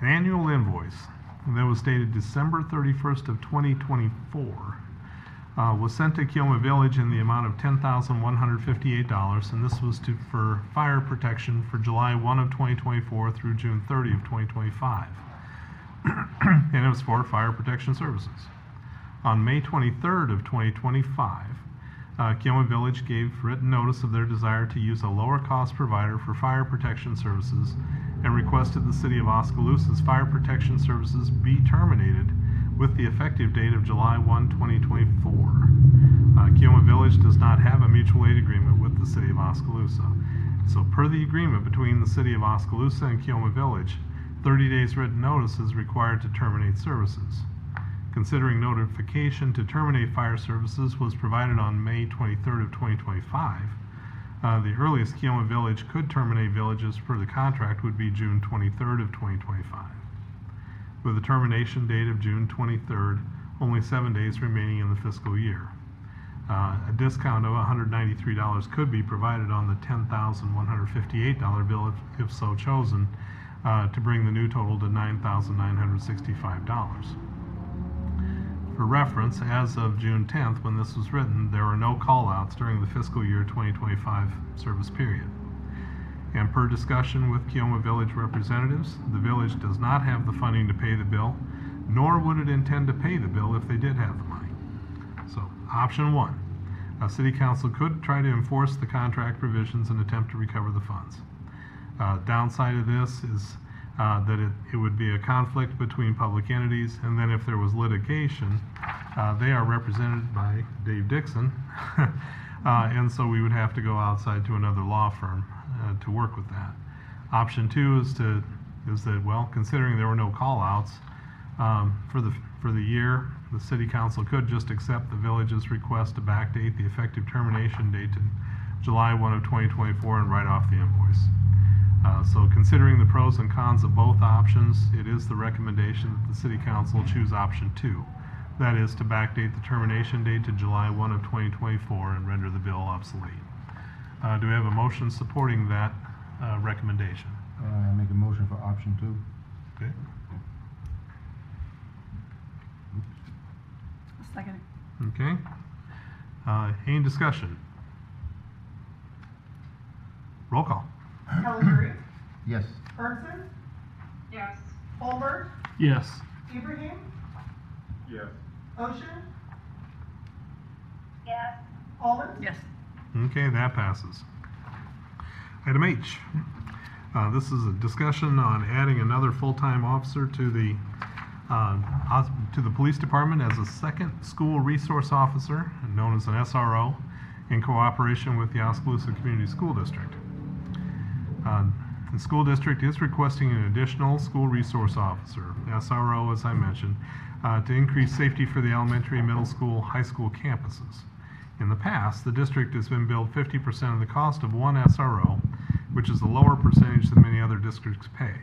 an annual invoice that was dated December 31st of 2024 was sent to Keoma Village in the amount of $10,158, and this was for fire protection for July 1 of 2024 through June 30 of 2025. And it was for fire protection services. On May 23rd of 2025, Keoma Village gave written notice of their desire to use a lower cost provider for fire protection services and requested the city of Oskaloosa's fire protection services be terminated with the effective date of July 1, 2024. Keoma Village does not have a mutual aid agreement with the city of Oskaloosa. So per the agreement between the city of Oskaloosa and Keoma Village, 30 days written notice is required to terminate services. Considering notification to terminate fire services was provided on May 23rd of 2025, the earliest Keoma Village could terminate villages per the contract would be June 23rd of 2025. With a termination date of June 23rd, only 7 days remaining in the fiscal year. A discount of $193 could be provided on the $10,158 bill if so chosen, to bring the new total to $9,965. For reference, as of June 10th, when this was written, there were no call-outs during the fiscal year 2025 service period. And per discussion with Keoma Village representatives, the village does not have the funding to pay the bill, nor would it intend to pay the bill if they did have the money. So, option one, a city council could try to enforce the contract provisions and attempt to recover the funds. Downside of this is that it would be a conflict between public entities, and then if there was litigation, they are represented by Dave Dixon, and so we would have to go outside to another law firm to work with that. Option two is that, well, considering there were no call-outs for the year, the city council could just accept the village's request to backdate the effective termination date to July 1 of 2024 and write off the invoice. So considering the pros and cons of both options, it is the recommendation that the city council choose option two. That is to backdate the termination date to July 1 of 2024 and render the bill obsolete. Do we have a motion supporting that recommendation? I make a motion for option two. Okay. Second. Okay. Any discussion? Roll call. Caledonia, Yes. Hermson, Yes. Holbert, Yes. Ibrahim, Yes. Ocean, Yes. Holman. Yes. Okay, that passes. Item H. This is a discussion on adding another full-time officer to the police department as a second school resource officer, known as an SRO, in cooperation with the Oskaloosa Community School District. The school district is requesting an additional school resource officer, SRO, as I mentioned, to increase safety for the elementary, middle school, high school campuses. In the past, the district has been billed 50% of the cost of one SRO, which is a lower percentage than many other districts pay.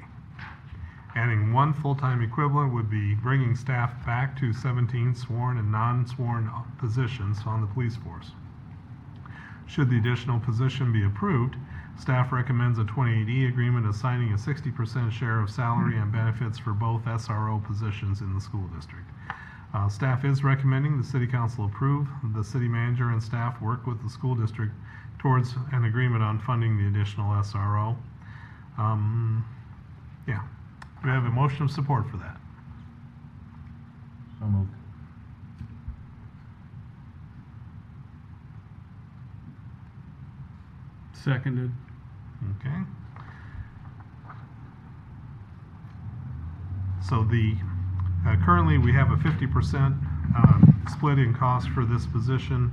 Adding one full-time equivalent would be bringing staff back to 17 sworn and non-sworn positions on the police force. Should the additional position be approved, staff recommends a 2080 agreement assigning a 60% share of salary and benefits for both SRO positions in the school district. Staff is recommending the city council approve. The city manager and staff work with the school district towards an agreement on funding the additional SRO. Yeah. Do we have a motion of support for that? So moved. Seconded. Okay. So currently we have a 50% split in cost for this position.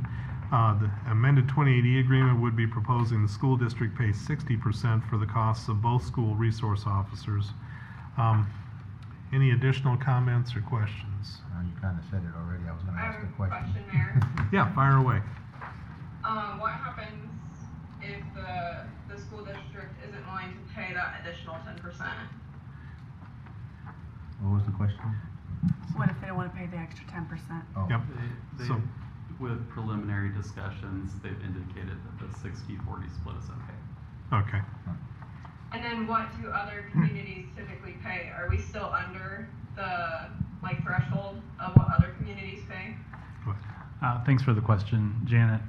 The amended 2080 agreement would be proposing the school district pays 60% for the costs of both school resource officers. Any additional comments or questions? You kind of said it already. I was going to I ask have the a question. question, Mayor. Yeah, fire away. What happens if the school district isn't willing to pay that additional 10%? What was the question? What if they don't want to pay the extra 10%? Oh. Yep. They, So- with preliminary discussions, they've indicated that the 60-40 split is okay. Okay. And then what do other communities typically pay? Are we still under the threshold of what other communities pay? Thanks for the question, Janet.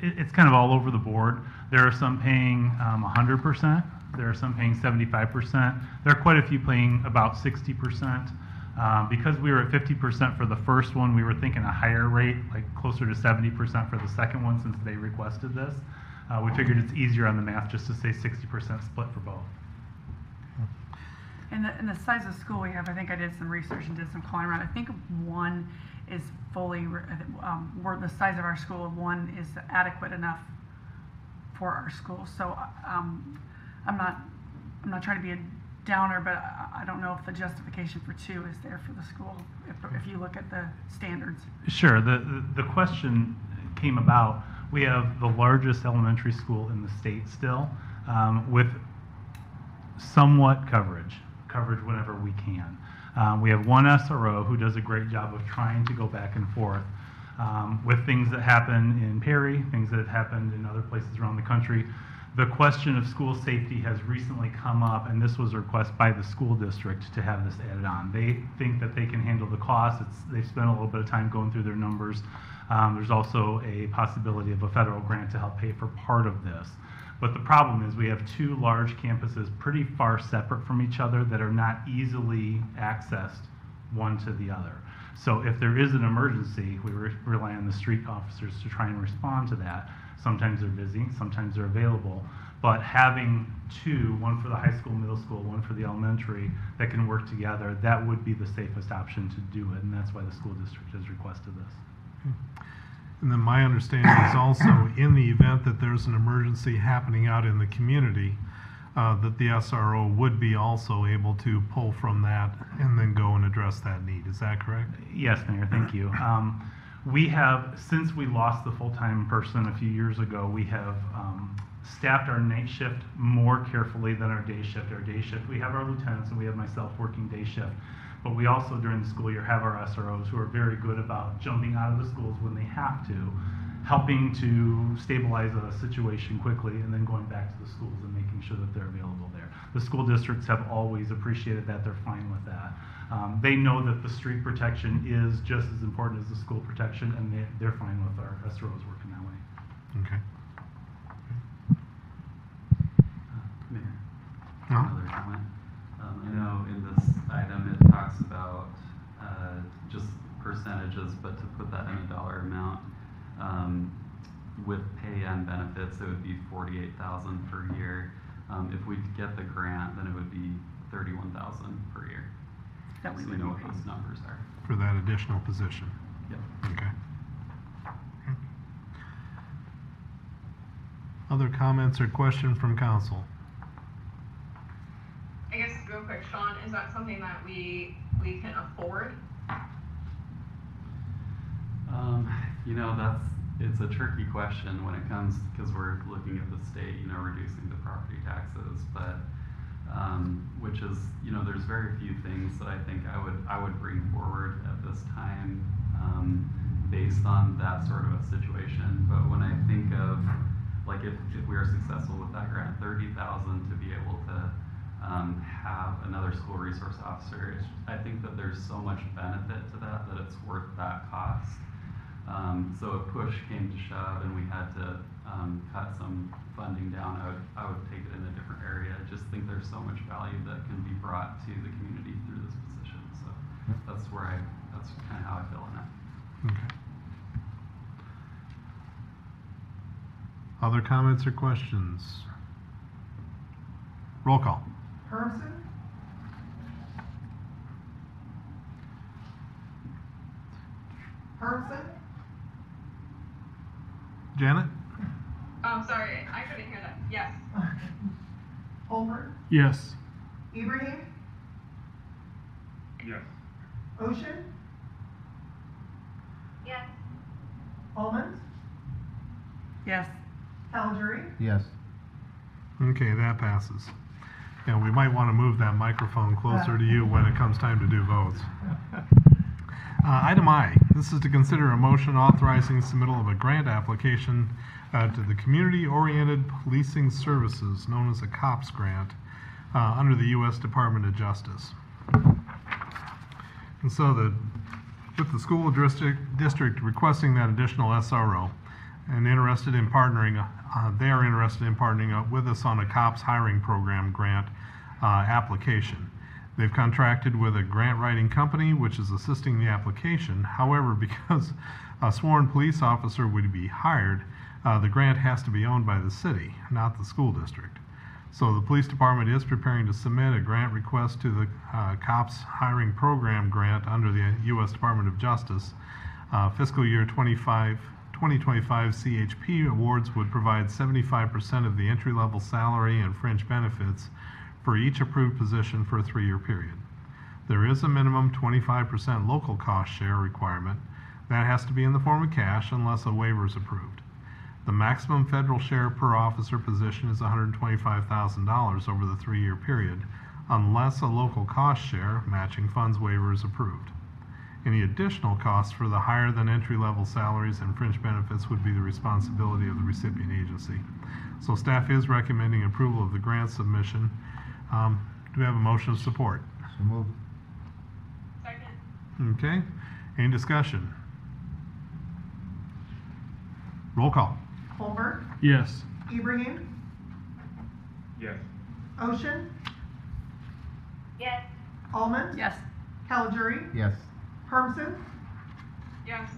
It's kind of all over the board. There are some paying 100%. There are some paying 75%. There are quite a few paying about 60%. Because we were at 50% for the first one, we were thinking a higher rate, like closer to 70% for the second one, since they requested this. We figured it's easier on the math just to say 60% split for both. And the size of school we have, I think I did some research and did some calling around. I think one is fully, the size of our school of one is adequate enough for our school. So I'm not trying to be a downer, but I don't know if the justification for two is there for the school, if you look at the standards. Sure. The question came about. We have the largest elementary school in the state still, with somewhat coverage whenever we can. We have one SRO who does a great job of trying to go back and forth with things that happen in Perry, things that have happened in other places around the country. The question of school safety has recently come up, and this was a request by the school district to have this added on. They think that they can handle the cost. They've spent a little bit of time going through their numbers. There's also a possibility of a federal grant to help pay for part of this. But the problem is we have two large campuses pretty far separate from each other that are not easily accessed one to the other. So if there is an emergency, we rely on the street officers to try and respond to that. Sometimes they're busy, sometimes they're available. But having two, one for the high school, middle school, one for the elementary, that can work together, that would be the safest option to do it. And that's why the school district has requested this. And then my understanding is also in the event that there's an emergency happening out in the community, that the SRO would be also able to pull from that and then go and address that need. Is that correct? Yes, Mayor, thank you. We have, since we lost the full-time person a few years ago, we have staffed our night shift more carefully than our day shift. Our day shift, we have our lieutenants and we have myself working day shift. But we also, during the school year, have our SROs who are very good about jumping out of the schools when they have to, helping to stabilize a situation quickly, and then going back to the schools and making sure that they're available there. The school districts have always appreciated that. They're fine with that. They know that the street protection is just as important as the school protection, and they're fine with our SROs working that way. Okay. Mayor, Uh-huh. another comment. I know in this item it talks about just percentages, but to put that in a dollar amount, with pay and benefits, it would be $48,000 per year. If we get the grant, then it would be $31,000 per year. That we So you would know what pay. those numbers are. For that additional position. Yep. Okay. Other comments or question from council? I guess real quick, Sean, is that something that we can afford? You know, it's a tricky question when it comes, because we're looking at the state, you know, reducing the property taxes, but, which is, you know, there's very few things that I think I would bring forward at this time, based on that sort of a situation. But when I think of, like, if we are successful with that grant, $30,000 to be able to have another school resource officer, I think that there's so much benefit to that it's worth that cost. So if push came to shove and we had to cut some funding down, I would take it in a different area. I just think there's so much value that can be brought to the community through this position. So that's kind of how I feel on it. Okay. Other comments or questions? Roll call. Hermson, Hermson, Janet? Oh, sorry, I couldn't hear that. Yes. Holbert, Yes. Ibrahim, Yes. Ocean, Yes. Almond, Yes. Calgery, Yes. Okay, that passes. And we might want to move that microphone closer to you when it comes time to do votes. Item I, this is to consider a motion authorizing submittal of a grant application to the Community-Oriented Policing Services, known as a COPS grant, under the U.S. Department of Justice. And so with the school district requesting that additional SRO and interested in partnering, they are interested in partnering with us on a COPS hiring program grant application. They've contracted with a grant writing company which is assisting the application. However, because a sworn police officer would be hired, the grant has to be owned by the city, not the school district. So the police department is preparing to submit a grant request to the COPS hiring program grant under the U.S. Department of Justice. Fiscal year 2025 CHP awards would provide 75% of the entry-level salary and fringe benefits for each approved position for a 3-year period. There is a minimum 25% local cost share requirement. That has to be in the form of cash unless a waiver is approved. The maximum federal share per officer position is $125,000 over the 3-year period, unless a local cost share matching funds waiver is approved. Any additional costs for the higher than entry-level salaries and fringe benefits would be the responsibility of the recipient agency. So staff is recommending approval of the grant submission. Do we have a motion of support? So moved. Second. Okay. Any discussion? Roll call. Holbert, Yes. Ibrahim, Yes. Ocean, Yes. Almond, Yes. Calgery, Yes. Hermson, Yes.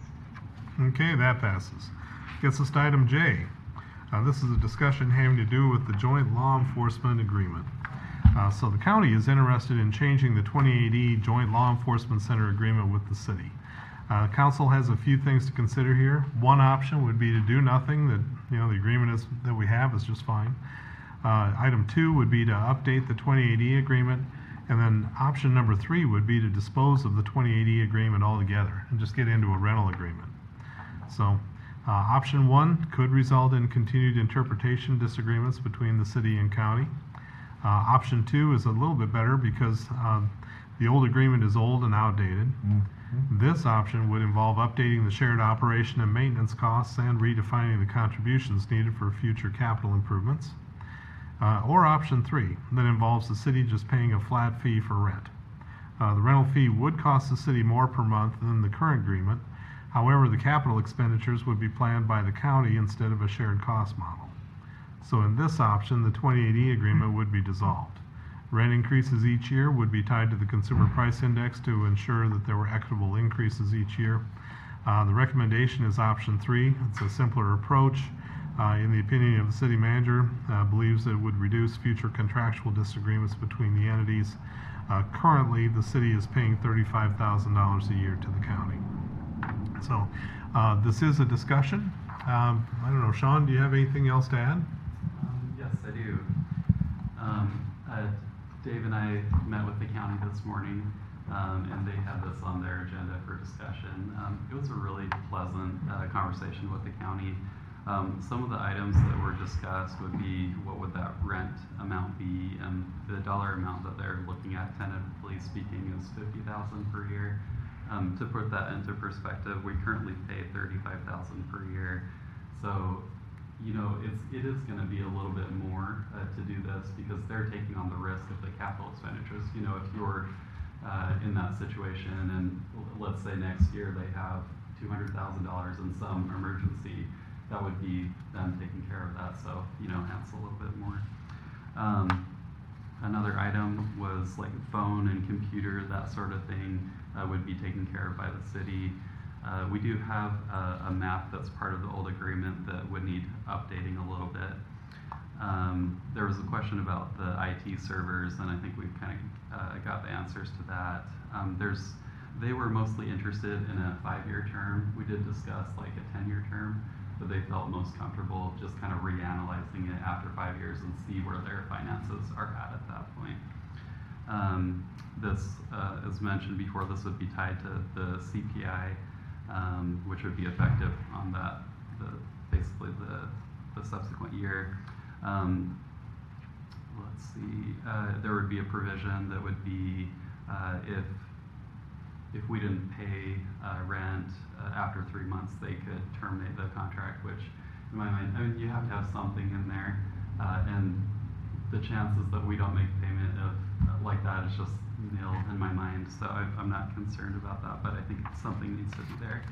Okay, that passes. Gets us to item J. This is a discussion having to do with the joint law enforcement agreement. So the county is interested in changing the 2080 Joint Law Enforcement Center agreement with the city. Council has a few things to consider here. One option would be to do nothing, that, you know, the agreement that we have is just fine. Item 2 would be to update the 2080 agreement, and then option number 3 would be to dispose of the 2080 agreement altogether and just get into a rental agreement. So option 1 could result in continued interpretation disagreements between the city and county. Option 2 is a little bit better because the old agreement is old and outdated. This option would involve updating the shared operation and maintenance costs and redefining the contributions needed for future capital improvements. Or option 3, that involves the city just paying a flat fee for rent. The rental fee would cost the city more per month than the current agreement. However, the capital expenditures would be planned by the county instead of a shared cost model. So in this option, the 28E agreement would be dissolved. Rent increases each year would be tied to the consumer price index to ensure that there were equitable increases each year. The recommendation is option 3. It's a simpler approach. In the opinion of the city manager, believes it would reduce future contractual disagreements between the entities. Currently, the city is paying $35,000 a year to the county. So this is a discussion. I don't know, Sean, do you have anything else to add? Yes, I do. Dave and I met with the county this morning, and they had this on their agenda for discussion. It was a really pleasant conversation with the county. Some of the items that were discussed would be what would that rent amount be, and the dollar amount that they're looking at, tentatively speaking, is $50,000 per year. To put that into perspective, we currently pay $35,000 per year. So, you know, it is going to be a little bit more to do this because they're taking on the risk of the capital expenditures. You know, if you're in that situation and let's say next year they have $200,000 in some emergency, that would be them taking care of that. So, you know, hence a little bit more. Another item was like phone and computer, that sort of thing, would be taken care of by the city. We do have a map that's part of the old agreement that would need updating a little bit. There was a question about the IT servers, and I think we've kind of got the answers to that. They were mostly interested in a 5-year term. We did discuss like a 10-year term, but they felt most comfortable just kind of reanalyzing it after 5 years and see where their finances are at that point. This, as mentioned before, this would be tied to the CPI, which would be effective on that, basically the subsequent year. Let's see, there would be a provision that would be if we didn't pay rent after 3 months, they could terminate the contract, which in my mind, I mean, you have to have something in there, and the chances that we don't make payment of like that is just nil in my mind, so I'm not concerned about that, but I think something needs to be there.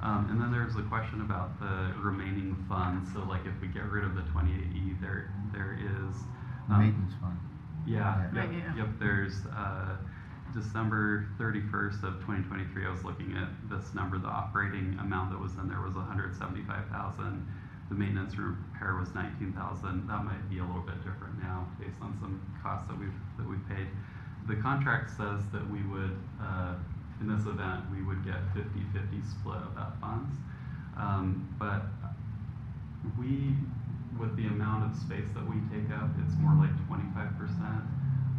And then there's a question about the remaining funds, so like if we get rid of the 28E, there is Maintenance fund. yeah, Yeah. yep, there's December 31st of 2023, I was looking at this number, the operating amount that was in there was $175,000. The maintenance repair was $19,000. That might be a little bit different now based on some costs that we've paid. The contract says that we would, in this event, we would get 50-50 split of that funds. But with the amount of space that we take up, it's more like 25%.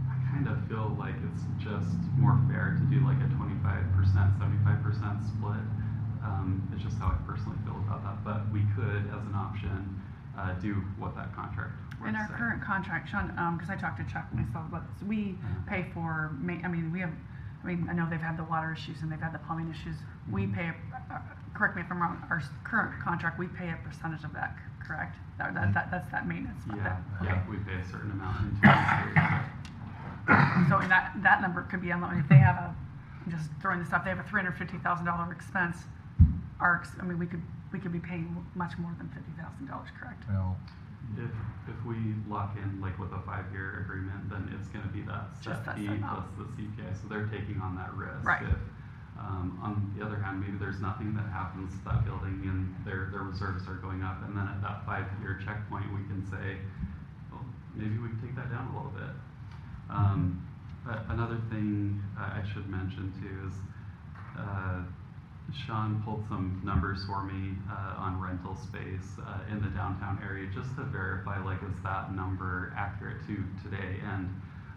I kind of feel like it's just more fair to do like a 25%, 75% split. It's just how I personally feel about that. But we could, as an option, do what that contract works. In our current contract, Sean, because I talked to Chuck myself about this, we pay for, I know they've had the water issues and they've had the plumbing issues. We pay, correct me if I'm wrong, our current contract, we pay a percentage of that, correct? That's that maintenance. Yeah, Okay. we pay a certain amount into it. So in that number could be, if they have I'm just throwing this up, they have a $350,000 expense, we could be paying much more than $50,000, correct? Well, If we lock in like with a 5-year agreement, then it's going to be that Just set that fee set plus amount. the CPI, so they're taking on that risk. Right. If, on the other hand, maybe there's nothing that happens to that building and their reserves are going up, and then at that 5-year checkpoint, we can say, well, maybe we can take that down a little bit. Another thing I should mention too is Sean pulled some numbers for me on rental space in the downtown area just to verify, like, is that number accurate to today? And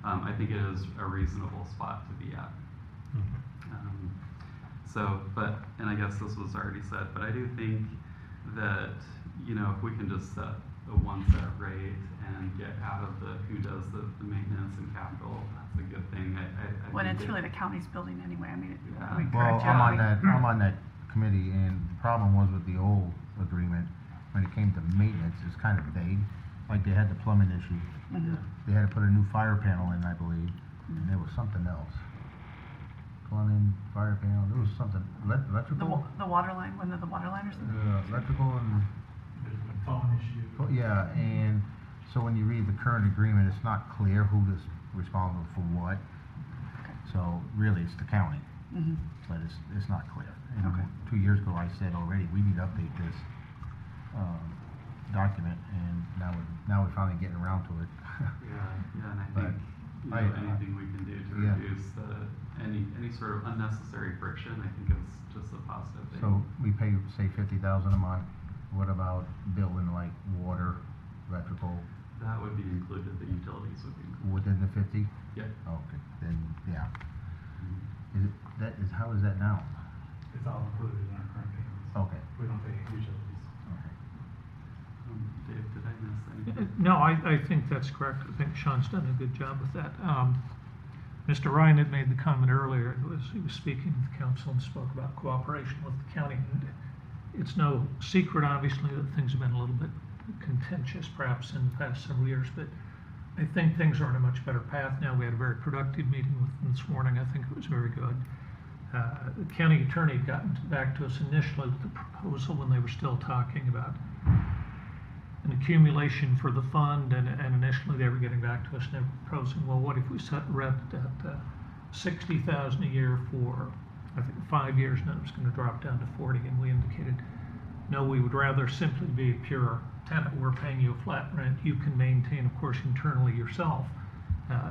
I think it is a reasonable spot to be at. And I guess this was already said, but I do think that, you know, if we can just set a one set rate and get out of who does the maintenance and capital, that's a good thing. When it's really the county's building anyway, Yeah. well, I'm on that committee, and the problem was with the old agreement, when it came to maintenance, it's kind of vague. Like they had the plumbing issue. Mhm. They had to put a new fire panel in, I believe, and there was something else. plumbing, fire panel, there was something, electrical? The water line, wasn't it the water line or something? Electrical and, There's been phone issue. yeah, and so when you read the current agreement, it's not clear who is responsible for what. So really, it's the county, Mhm. but it's not clear. And Okay. 2 years ago, I said already, we need to update this, document, and now we're finally getting around to it. Yeah, and I But think, you know, anything we can do to yeah. reduce any sort of unnecessary friction, I think is just a positive thing. So we pay, say, 50,000 a month. What about billing like water, electrical, That would be included, the utilities would be included. within the 50? Yeah. Okay, then, yeah. Mhm. How is that now? It's all included in our current payments. Okay, We don't pay utilities. okay. Dave, did I miss anything? No, I think that's correct. I think Sean's done a good job with that. Mr. Ryan had made the comment earlier, he was speaking to the council and spoke about cooperation with the county. And it's no secret, obviously, that things have been a little bit contentious perhaps in the past several years, but I think things are on a much better path now. We had a very productive meeting with them this morning. I think it was very good. The county attorney had gotten back to us initially with the proposal when they were still talking about an accumulation for the fund, and initially they were getting back to us and they were proposing, well, what if we set rent at $60,000 a year for, I think, 5 years, and then it was going to drop down to 40, and we indicated, no, we would rather simply be a pure tenant. We're paying you a flat rent. You can maintain, of course, internally yourself,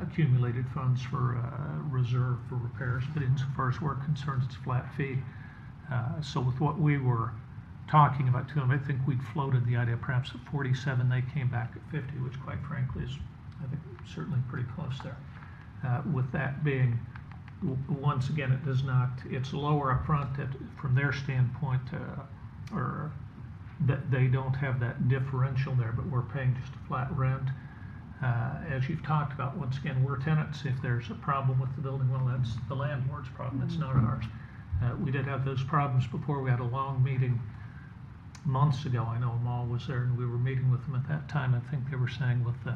accumulated funds for reserve for repairs, but insofar as we're concerned, it's a flat fee. So with what we were talking about to them, I think we'd floated the idea perhaps at 47, they came back at 50, which quite frankly is, I think, certainly pretty close there. With that being, once again, it does not, it's lower up front from their standpoint, or that they don't have that differential there, but we're paying just a flat rent. As you've talked about, once again, we're tenants. If there's a problem with the building, well, that's the landlord's problem, it's not ours. We did have those problems before. We had a long meeting months ago. I know Amal was there, and we were meeting with them at that time. I think they were saying with the,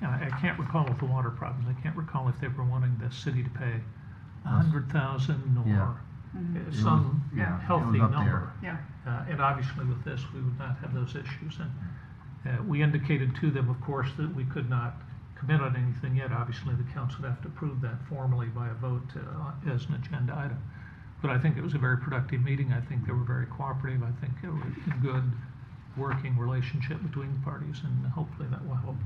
I can't recall with the water problems, I can't recall if they were wanting the city to pay $100,000 or Yeah. some It was- yeah, it healthy was up number. Yeah. And obviously with this, we would not have those issues. And we indicated to them, of course, that we could not commit on anything yet. Obviously, the council would have to approve that formally by a vote as an agenda item. But I think it was a very productive meeting. I think they were very cooperative. I think it was a good working relationship between the parties, and hopefully that will help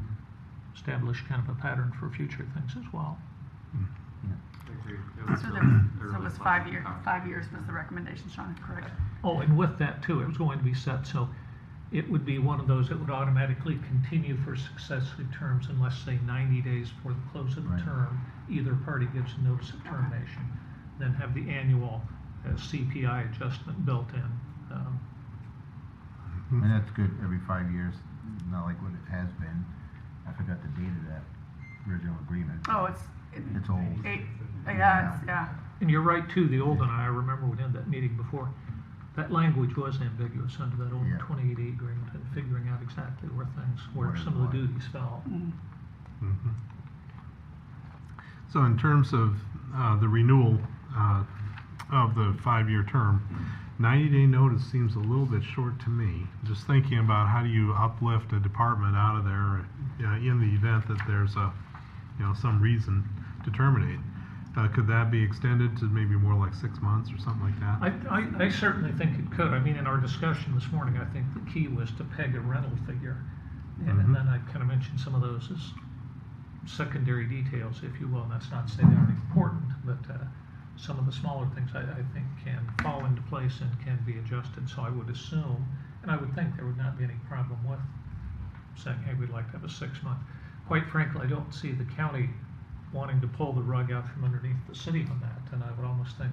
establish kind of a pattern for future things as well. I agree. It was So really- there, a so really it was pleasant 5 years. conversation. 5 years was the recommendation, Sean, correct? Oh, and with that too, it was going to be set, so it would be one of those that would automatically continue for successive terms unless, say, 90 days before the close of the Right. term, either party gives a notice of termination, then have the annual CPI adjustment built in. And that's good every 5 years, not like what it has been. I forgot the date of that original agreement. Oh, it's old. yeah. And you're right too, the old one, I remember we had that meeting before, that language was ambiguous under that old Yeah. 2080 agreement, and figuring out exactly where What is some of the what. duties fell. Mhm. Mhm. So in terms of the renewal of the 5-year term, 90-day notice seems a little bit short to me. Just thinking about how do you uplift a department out of there in the event that there's some reason to terminate. Could that be extended to maybe more like 6 months or something like that? I certainly think it could. I mean, in our discussion this morning, I think the key was to peg a rental figure. And then I kind of mentioned some of those as secondary details, if you will. And that's not to say they aren't important, but some of the smaller things I think can fall into place and can be adjusted. So I would assume, and I would think there would not be any problem with saying, hey, we'd like to have a 6-month. Quite frankly, I don't see the county wanting to pull the rug out from underneath the city on that. And I would almost think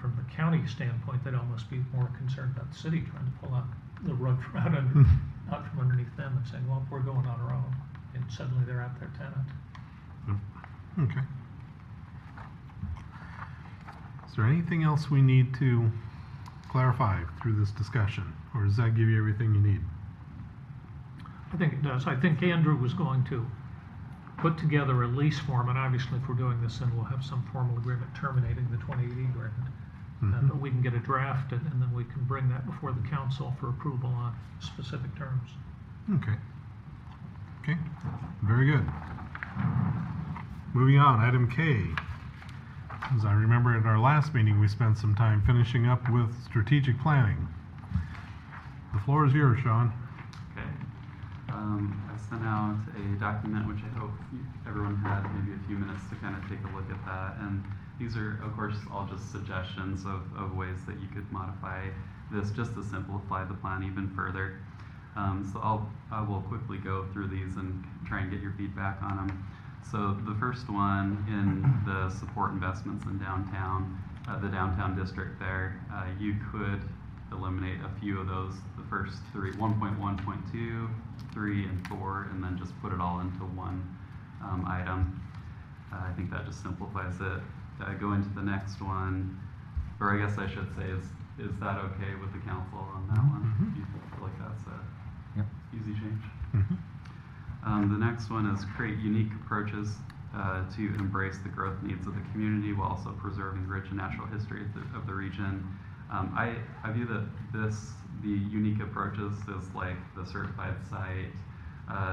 from the county standpoint, they'd almost be more concerned about the city trying to pull out the rug from out from underneath them and saying, well, we're going on our own. And suddenly they're out their tenant. Okay. Is there anything else we need to clarify through this discussion? Or does that give you everything you need? I think it does. I think Andrew was going to put together a lease form, and obviously if we're doing this, then we'll have some formal agreement terminating the 2080 agreement. But we can get a draft, and then we can bring that before the council for approval on specific terms. Okay. Okay, very good. Moving on, item K. As I remember at our last meeting, we spent some time finishing up with strategic planning. The floor is yours, Sean. Okay. I sent out a document which I hope everyone had maybe a few minutes to kind of take a look at that. And these are, of course, all just suggestions of ways that you could modify this just to simplify the plan even further. So I will quickly go through these and try and get your feedback on them. So the first one in the support investments in downtown, the downtown district there, you could eliminate a few of those, the first three, 1.1.2, 3, and 4, and then just put it all into one item. I think that just simplifies it. Go into the next one, or I guess I should say, is that okay with the council on that one? Do you feel like that's a easy change? The next one is create unique approaches to embrace the growth needs of the community while also preserving rich and natural history of the region. I view that the unique approaches is like the certified site,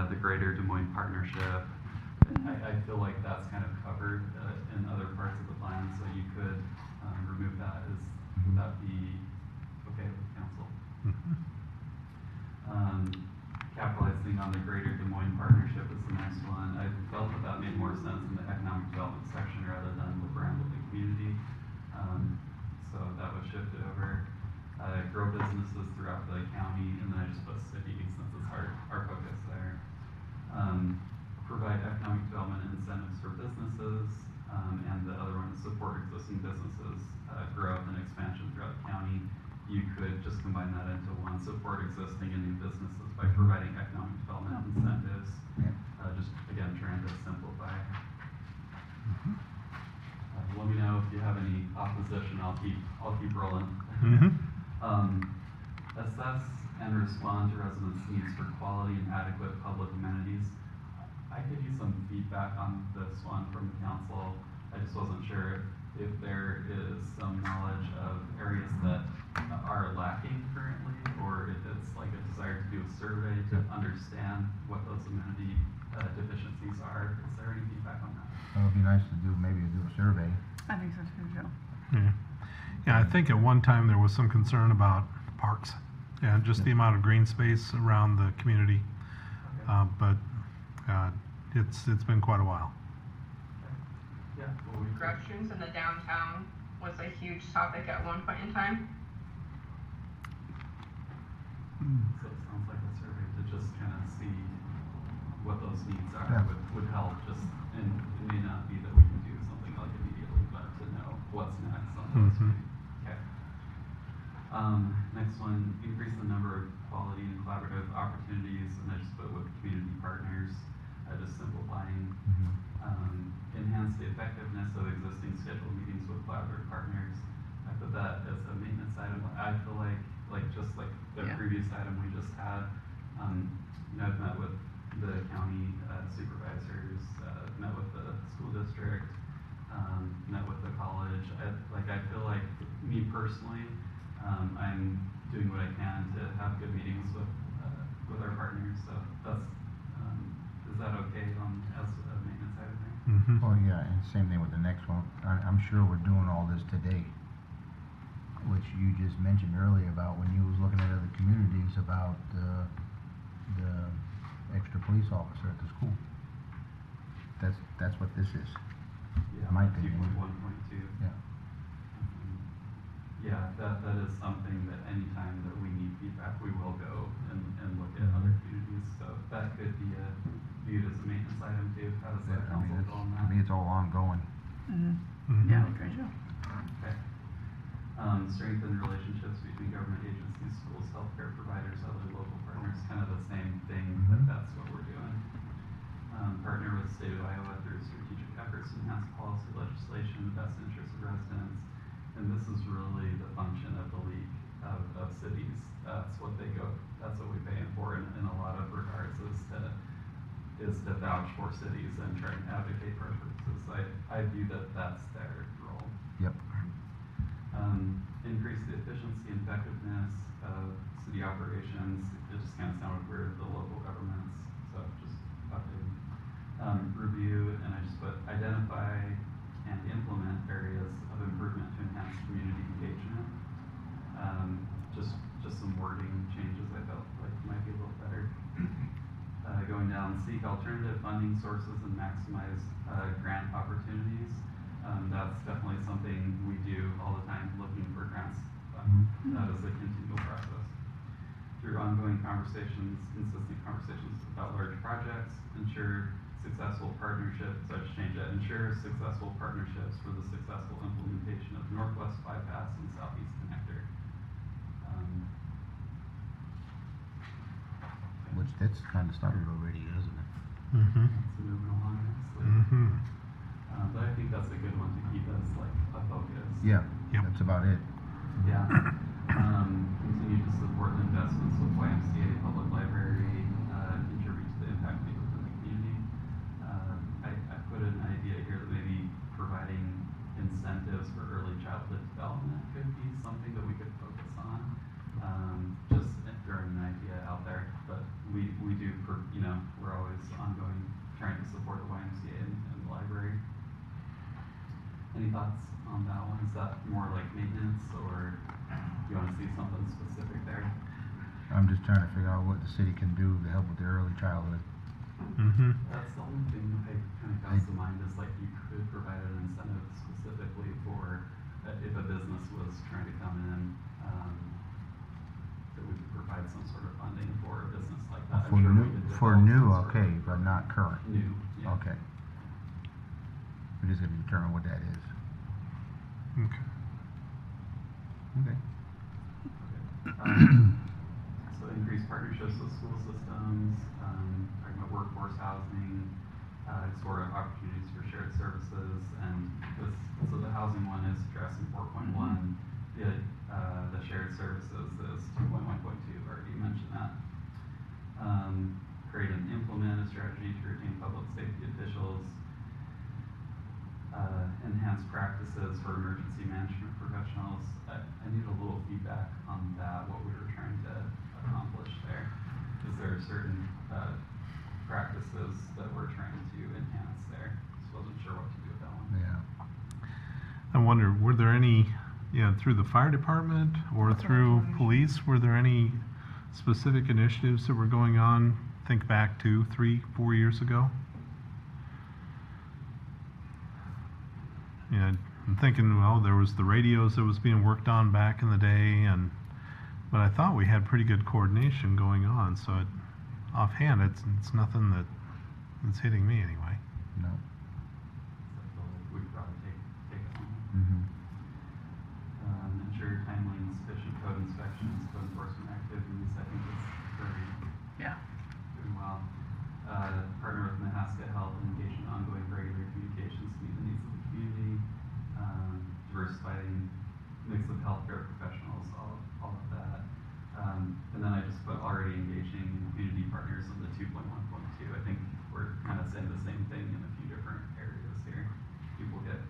the Greater Des Moines Partnership. I feel like that's kind of covered in other parts of the plan, so you could remove that. Would that be okay with the council? Capitalizing on the Greater Des Moines Partnership is the next one. I felt that made more sense in the economic development section rather than the brand of the community. So that would shift it over. Grow businesses throughout the county, and then I just put city since it's our focus there. Provide economic development incentives for businesses, and the other one is support existing businesses, growth and expansion throughout the county. You could just combine that into one, support existing and new businesses by providing economic development incentives. Just again, trying to simplify. Let me know if you have any opposition. I'll keep rolling. Assess and respond to residents' needs for quality and adequate public amenities. I could use some feedback on this one from the council. I just wasn't sure if there is some knowledge of areas that are lacking currently, or if it's like a desire to do a survey to understand what those amenity deficiencies are. Is there any feedback on that? It would be nice to do a survey. I think so too, Joe. Yeah, I think at one time there was some concern about parks and just the amount of green space around the community. But it's been quite a while. Yeah. Restrooms in the downtown was a huge topic at one point in time. So it sounds like a survey to just kind of see what those needs are would help. Just, and it may not be that we can do something like immediately, but to know what's next on the list. Okay. Next one, increase the number of quality and collaborative opportunities, and I just put with community partners, just simplifying. Enhance the effectiveness of existing scheduled meetings with collaborative partners. I put that as a maintenance item. I feel like just like the previous item we just had, I've met with the county supervisors, met with the school district, met with the college. I feel like me personally, I'm doing what I can to have good meetings with our partners. So that's is that okay as a maintenance item there? Oh yeah, and same thing with the next one. I'm sure we're doing all this today, which you just mentioned earlier about when you was looking at other communities about the extra police officer at the school. That's what this is. Yeah, my opinion. 2.1.2. Yeah. Yeah, that is something that anytime that we need feedback, we will go and look at other communities. So that could be viewed as a maintenance item too. How does that council go on that? I mean, it's all ongoing. Yeah, great job. Okay. Strengthen relationships between government agencies, schools, healthcare providers, other local partners. Kind of the same thing, but that's what we're doing. Partner with the state of Iowa through strategic efforts to enhance policy legislation in the best interest of residents. And this is really the function of the League of Cities. That's what they go. That's what we pay them for in a lot of regards is to vouch for cities and try and advocate for our purposes. I view that that's their role. Yep. Increase the efficiency and effectiveness of city operations. It just kind of sounded weird, the local governments, so just updating. Review, and I just put identify and implement areas of improvement to enhance community engagement. Just some wording changes I felt like might be a little better. Going down, seek alternative funding sources and maximize grant opportunities. That's definitely something we do all the time, looking for grants. That is a continual process. Through ongoing conversations, consistent conversations about large projects, ensure successful partnerships, ensure successful partnerships for the successful implementation of Northwest Bypass and Southeast Connector. Which that's kind of started already, isn't it? It's moving along nicely. But I think that's a good one to keep as like a focus. Yeah. Yep. That's about it. Yeah. Continue to support the investments with YMCA Public Library, contribute to the impact made within the community. I put an idea here that maybe providing incentives for early childhood development could be something that we could focus on. Just throwing an idea out there, but we do, we're always ongoing trying to support the YMCA and the library. Any thoughts on that one? Is that more like maintenance, or do you want to see something specific there? I'm just trying to figure out what the city can do to help with their early childhood. That's the only thing that kind of comes to mind is like you could provide an incentive specifically for if a business was trying to come in, that we could provide some sort of funding for a business like that. For I'm sure new, we could for develop new, some sort okay, of but not current. new. Yeah. Okay. We're just gonna determine what that is. Okay. Okay. So increase partnerships with school systems, talking about workforce housing, explore opportunities for shared services, and this, so the housing one is addressing 4.1. The shared services is 2.1.2. Already mentioned that. Create and implement a strategy to retain public safety officials. Enhance practices for emergency management professionals. I need a little feedback on that, what we were trying to accomplish there. Is there certain practices that we're trying to enhance there? Just wasn't sure what to do with that one. Yeah. I wonder, were there any, through the fire department or through police, were there any specific initiatives that were going on, think back to 3-4 years ago? Yeah, I'm thinking, well, there was the radios that was being worked on back in the day, but I thought we had pretty good coordination going on. So offhand, it's nothing that's hitting me anyway. No. So we could probably take it on. Mm-hmm. Ensure timely and sufficient code inspections, code enforcement activities. I think it's doing well. Partner with Nebraska Health and engage in ongoing regular communications to meet the needs of the community. Diversifying mix of healthcare professionals, all of that. And then I just put already engaging in community partners in the 2.1.2. I think we're kind of saying the same thing in a few different areas here. People get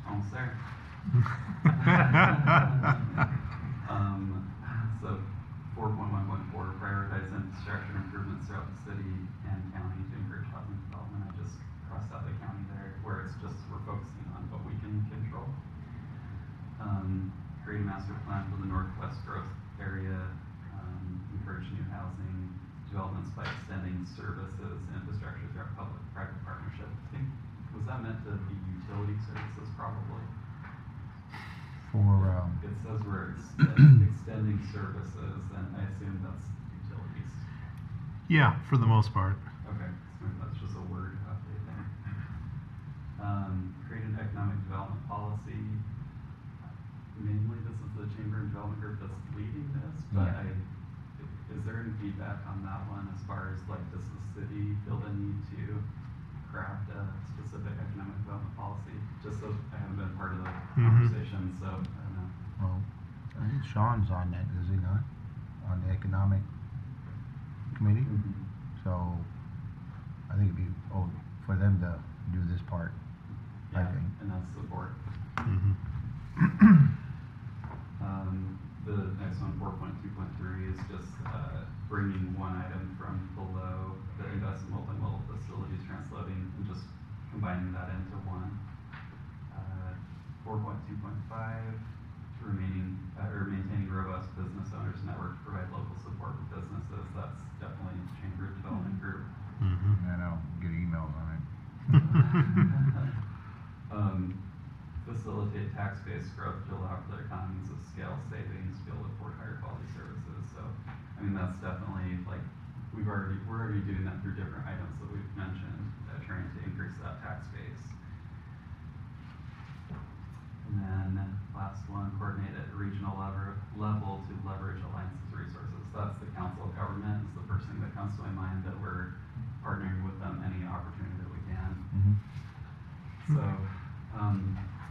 almost there. So 4.1.4, prioritize infrastructure improvements throughout the city and county to encourage housing development. I just crossed out the county there, where it's just we're focusing on what we can control. Create a master plan for the Northwest growth area, encourage new housing developments by extending services and infrastructure throughout public-private partnership. I think, was that meant to be utility services probably? It says we're extending services, and I assume that's utilities. Yeah, for the most part. Okay, so that's just a word update there. Create an economic development policy. Mainly this is the Chamber and Development Group that's leading this, but is there any feedback on that one as far as like, does the city feel the need to craft a specific economic development policy? Just so I haven't been part of the conversation, so I don't know. Well, I think Sean's on that, is he not? On the economic. committee. So I think it'd be, for them to do this part, I Yeah, think. and that's support. Mhm. The next one, 4.2.3, is just bringing one item from below the invest in multimodal facilities transloading and just combining that into one. 4.2.5, maintaining robust business owners network to provide local support for businesses. That's definitely Chamber Development Group. Mhm. And I'll get emails on it. Facilitate tax-based growth to allow for the economies of scale savings to be able to afford higher quality services. So, I mean, that's definitely like, we're already doing that through different items that we've mentioned, trying to increase that tax base. And then last one, coordinate at regional level to leverage alliances resources. That's the council of government, is the first thing that comes to my mind, that we're partnering with them any opportunity that we can. So,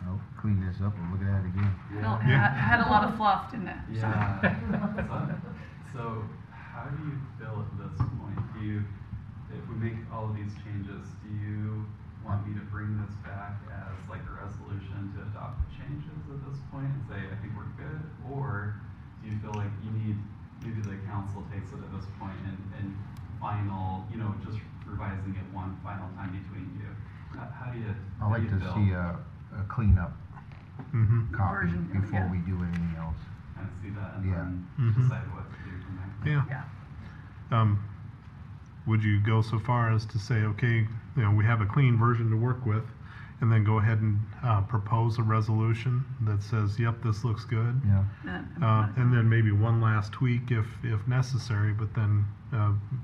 I'll clean this up and look at it again. Well, it Yeah. had a lot of fluff, didn't it? So- Yeah. So how do you feel at this point? If we make all of these changes, do you want me to bring this back as like a resolution to adopt the changes at this point and say, I think we're good? Or do you feel like you need, maybe the council takes it at this point and final, just revising it one final time between you? How do you I like to feel? see a cleanup Mhm. copy Version, before yeah. we do anything else. Kind of see that and Yeah. then Mhm. decide what to do from there. Yeah. Yeah. Would you go so far as to say, okay, we have a clean version to work with, and then go ahead and propose a resolution that says, yep, this looks good? Yeah. And then maybe one last tweak if necessary, but then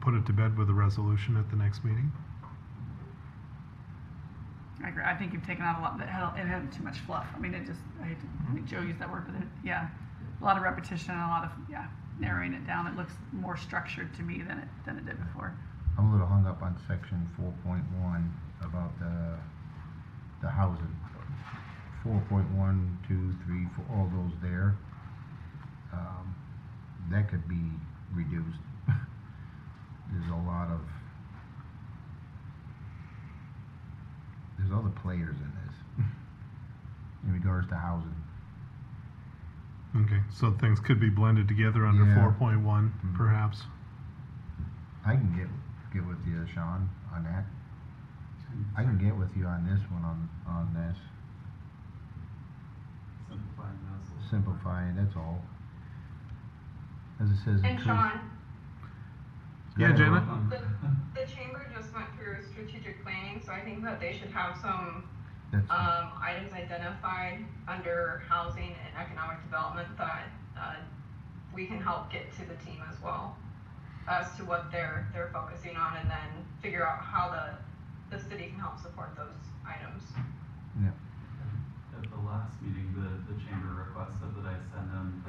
put it to bed with a resolution at the next meeting? I agree. I think you've taken out a lot, it had too much fluff. I mean, I think Joe used that word, but a lot of repetition and a lot of, narrowing it down. It looks more structured to me than it did before. I'm a little hung up on section 4.1 about the housing. 4.1, 2, 3, 4, all those there. That could be reduced. There's other players in this in regards to housing. Okay, so things could be blended together under Yeah. 4.1, perhaps? I can get with you, Sean, on that. I can get with you on this one, on this. Simplifying those a little bit. Simplifying, that's all. As it says. And Sean, Yeah, Jenna? the chamber just went through strategic planning, so I think that they should have some That's items identified under housing and economic development that we can help get to the team as well as to what they're focusing on, and then figure out how the city can help support those items. yeah. At the last meeting, the chamber requested that I send them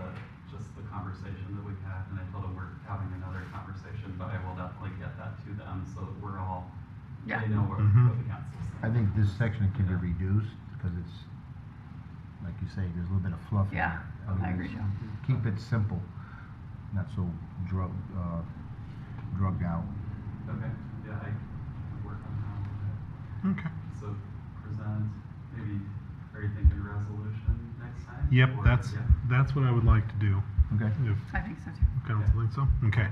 just the conversation that we had, and I told them we're having another conversation, but I will definitely get that to them so that we're all, Yeah. they know what Mhm. the council's saying. I think this section can be reduced because it's, like you say, there's a little bit of fluff in Yeah, there. I agree, it's- Joe. Keep it simple, not so drugged out. Okay, yeah, I can work on that a little bit. Okay. So present, maybe, are you thinking resolution next time? Yep, Or- that's yeah. what I would like to do, Okay. if I think so too. council thinks so. Okay.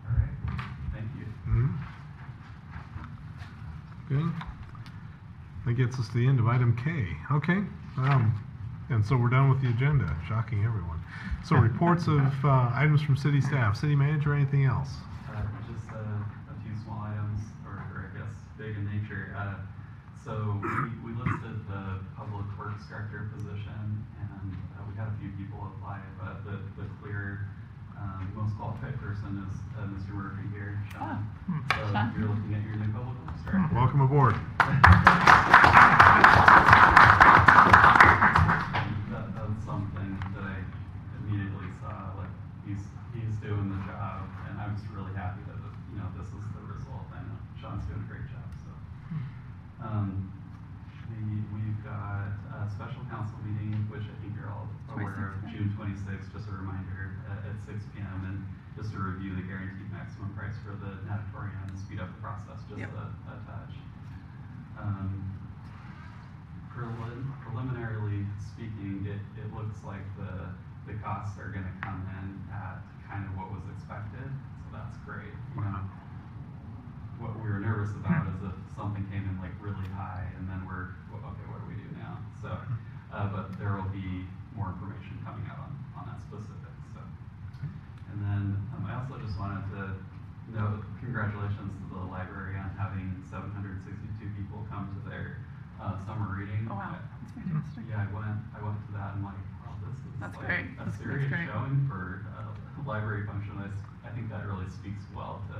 All right, thank you. Mhm. Okay. That gets us to the end of item K. Okay. And so we're done with the agenda, shocking everyone. So reports of items from city staff, city manager, anything else? Just a few small items, or I guess big in nature. So we listed the public works director position, and we had a few people apply, but the clear most qualified person is Mr. Murphy here, Sean. So Sean. you're looking at your new public works director. Welcome aboard. That's something that I immediately saw, like, he's doing the job, and I was really happy that, this is the result. I know Sean's doing a great job, so. We've got a special council meeting, which I think you're all aware Square, June 26th, just a reminder, at 6 p.m. and just to review the guaranteed maximum price for the natatorium and speed up the process just Yep. a touch. Preliminarily speaking, it looks like the costs are going to come in at kind of what was expected, so that's great. You know, what we were nervous about is if something came in like really high, and then we're well, okay, what do we do now? So, but there will be more information coming out on that specific. So, and then I also just wanted to note congratulations to the library on having 762 people come to their summer reading. Oh wow, that's fantastic. Yeah, I went to that and like, wow, this is That's like great. a That's serious great. showing for a library function. I think that really speaks well to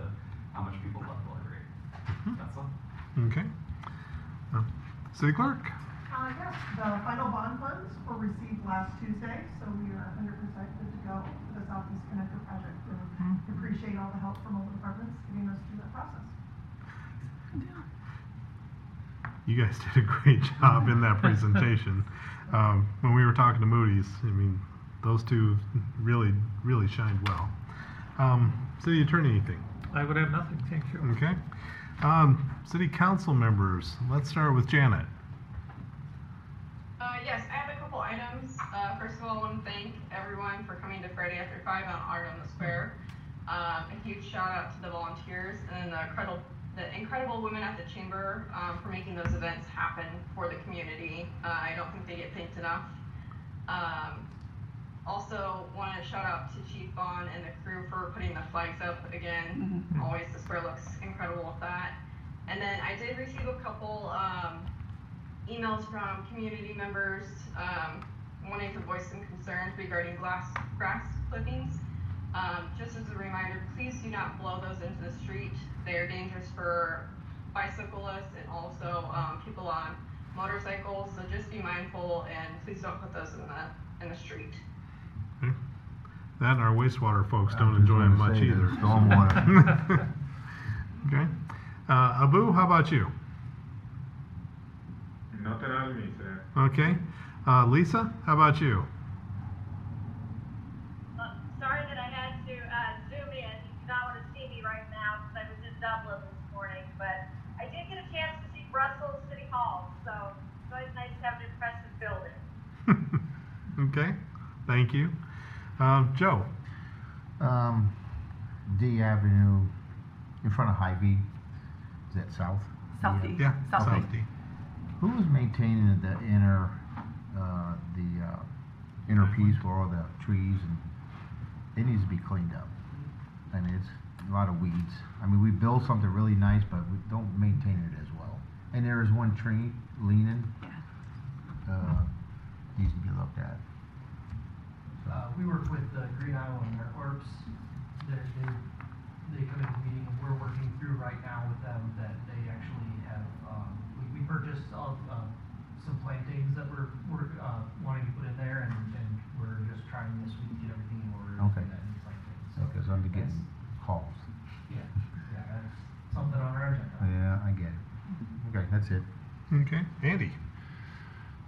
how much people love the library. That's all. Okay. City Clerk? Yes, the final bond funds were received last Tuesday, so we are 100% good to go for the Southeast Connector project. And appreciate all the help from all the departments getting us through that process. You guys did a great job in that presentation. When we were talking to Moody's, I mean, those two really shined well. City Attorney, anything? I would have nothing, thank you. Okay. City Council members, let's start with Janet. Yes, I have a couple items. First of all, I want to thank everyone for coming to Friday After 5 on Art on the Square. A huge shout out to the volunteers and the incredible women at the Chamber for making those events happen for the community. I don't think they get thanked enough. Also, want to shout out to Chief Bond and the crew for putting the flags up again. Always the square looks incredible with that. And then I did receive a couple emails from community members wanting to voice some concerns regarding grass clippings. Just as a reminder, please do not blow those into the street. They are dangerous for bicyclists and also people on motorcycles. So just be mindful and please don't put those in the street. Okay. That and our wastewater folks don't enjoy them much either. Stormwater. Okay. Abu, how about you? Nothing on me, sir. Okay. Lisa, how about you? Sorry that I had to zoom in. You do not want to see me right now because I was in Dublin this morning, but I did get a chance to see Brussels City Hall, so it's always nice to have an impressive building. Okay. Thank you. Joe? D Avenue, in front of Hy-Vee, is that south? Southeast. Yeah. Southeast. Southie. Who's maintaining the inner piece where all the trees and it needs to be cleaned up. I mean, it's a lot of weeds. I mean, we build something really nice, but we don't maintain it as well. And there is one tree leaning, needs to be looked at. We work with Green Island and Orps. They come into the meeting and we're working through right now with them that they actually have, we purchased some plantings that we're wanting to put in there and we're just trying this week to get everything in order. Okay. That new planting. So Because I'm getting calls. yeah, that's something on our agenda. Yeah, I get it. Okay, that's it. Okay. Andy?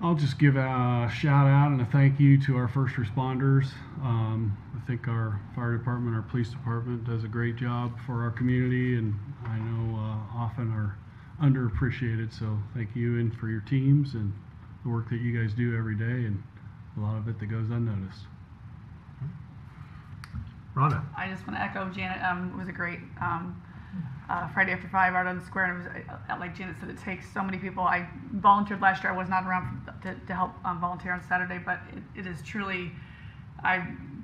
I'll just give a shout out and a thank you to our first responders. I think our fire department, our police department does a great job for our community, and I know often are underappreciated. So thank you and for your teams and the work that you guys do every day, and a lot of it that goes unnoticed. Rhonda? I just want to echo Janet. It was a great Friday After 5 Art on the Square, and it was, like Janet said, it takes so many people. I volunteered last year. I was not around to help volunteer on Saturday, but it is truly,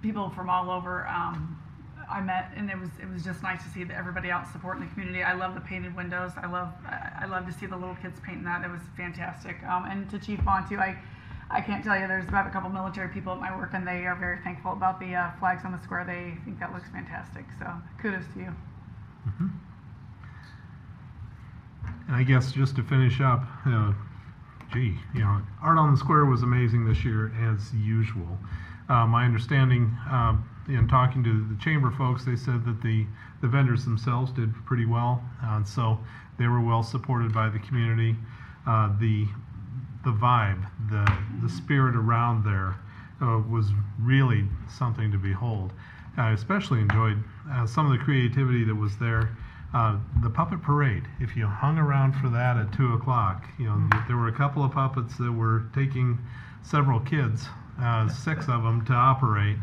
people from all over I met, and it was just nice to see everybody out supporting the community. I love the painted windows. I love to see the little kids painting that. It was fantastic. And to Chief Bond too, I can't tell you, there's about a couple military people at my work, and they are very thankful about the flags on the square. They think that looks fantastic. So kudos to you. Mm-hmm. And I guess just to finish up, Art on the Square was amazing this year as usual. My understanding, in talking to the chamber folks, they said that the vendors themselves did pretty well, so they were well supported by the community. The vibe, the spirit around there was really something to behold. I especially enjoyed some of the creativity that was there. The puppet parade, if you hung around for that at 2 o'clock, there were a couple of puppets that were taking several kids, 6 of them, to operate,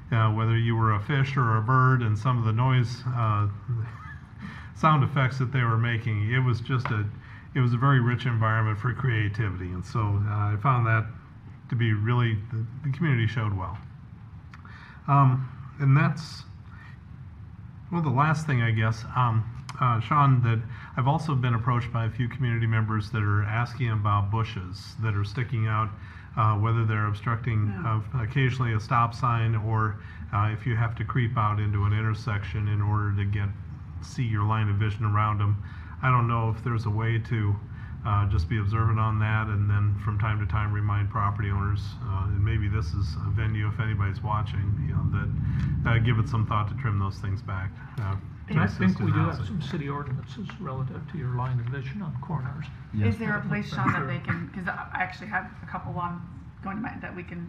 whether you were a fish or a bird, and some of the noise sound effects that they were making. It was a very rich environment for creativity, and so I found that to be really, the community showed well. And that's, well, the last thing, I guess, Sean, that I've also been approached by a few community members that are asking about bushes that are sticking out, whether they're obstructing occasionally a stop sign, or if you have to creep out into an intersection in order to see your line of vision around them. I don't know if there's a way to just be observant on that, and then from time to time remind property owners, and maybe this is a venue if anybody's watching, that give it some thought to trim those things back. And I think we do have some city ordinances relative to your line of vision on corners. Is there a place, Sean, that they can, because I actually have a couple on going to my, that we can,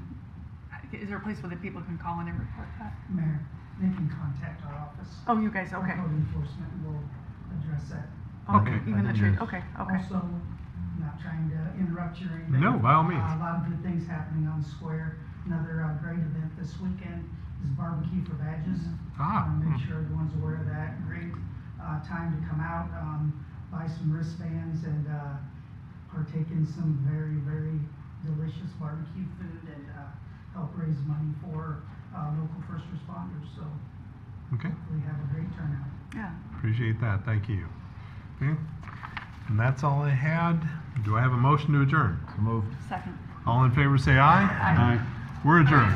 is there a place where the people can call in and report that? Mayor, they can contact our office. Oh, you guys, okay. Our code enforcement will address that. Okay, even the tree, okay. Also, not trying to interrupt you or anything. No, by all means. A lot of good things happening on the square. Another great event this weekend is barbecue for badges. Make sure everyone's aware of that. Great time to come out, buy some wristbands, and partake in some very, very delicious barbecue food, and help raise money for local first responders. So we have a great turnout. Yeah. Appreciate that. Thank you. Okay. And that's all I had. Do I have a motion to adjourn? So moved. Second. All in favor say aye. Aye. We're adjourned.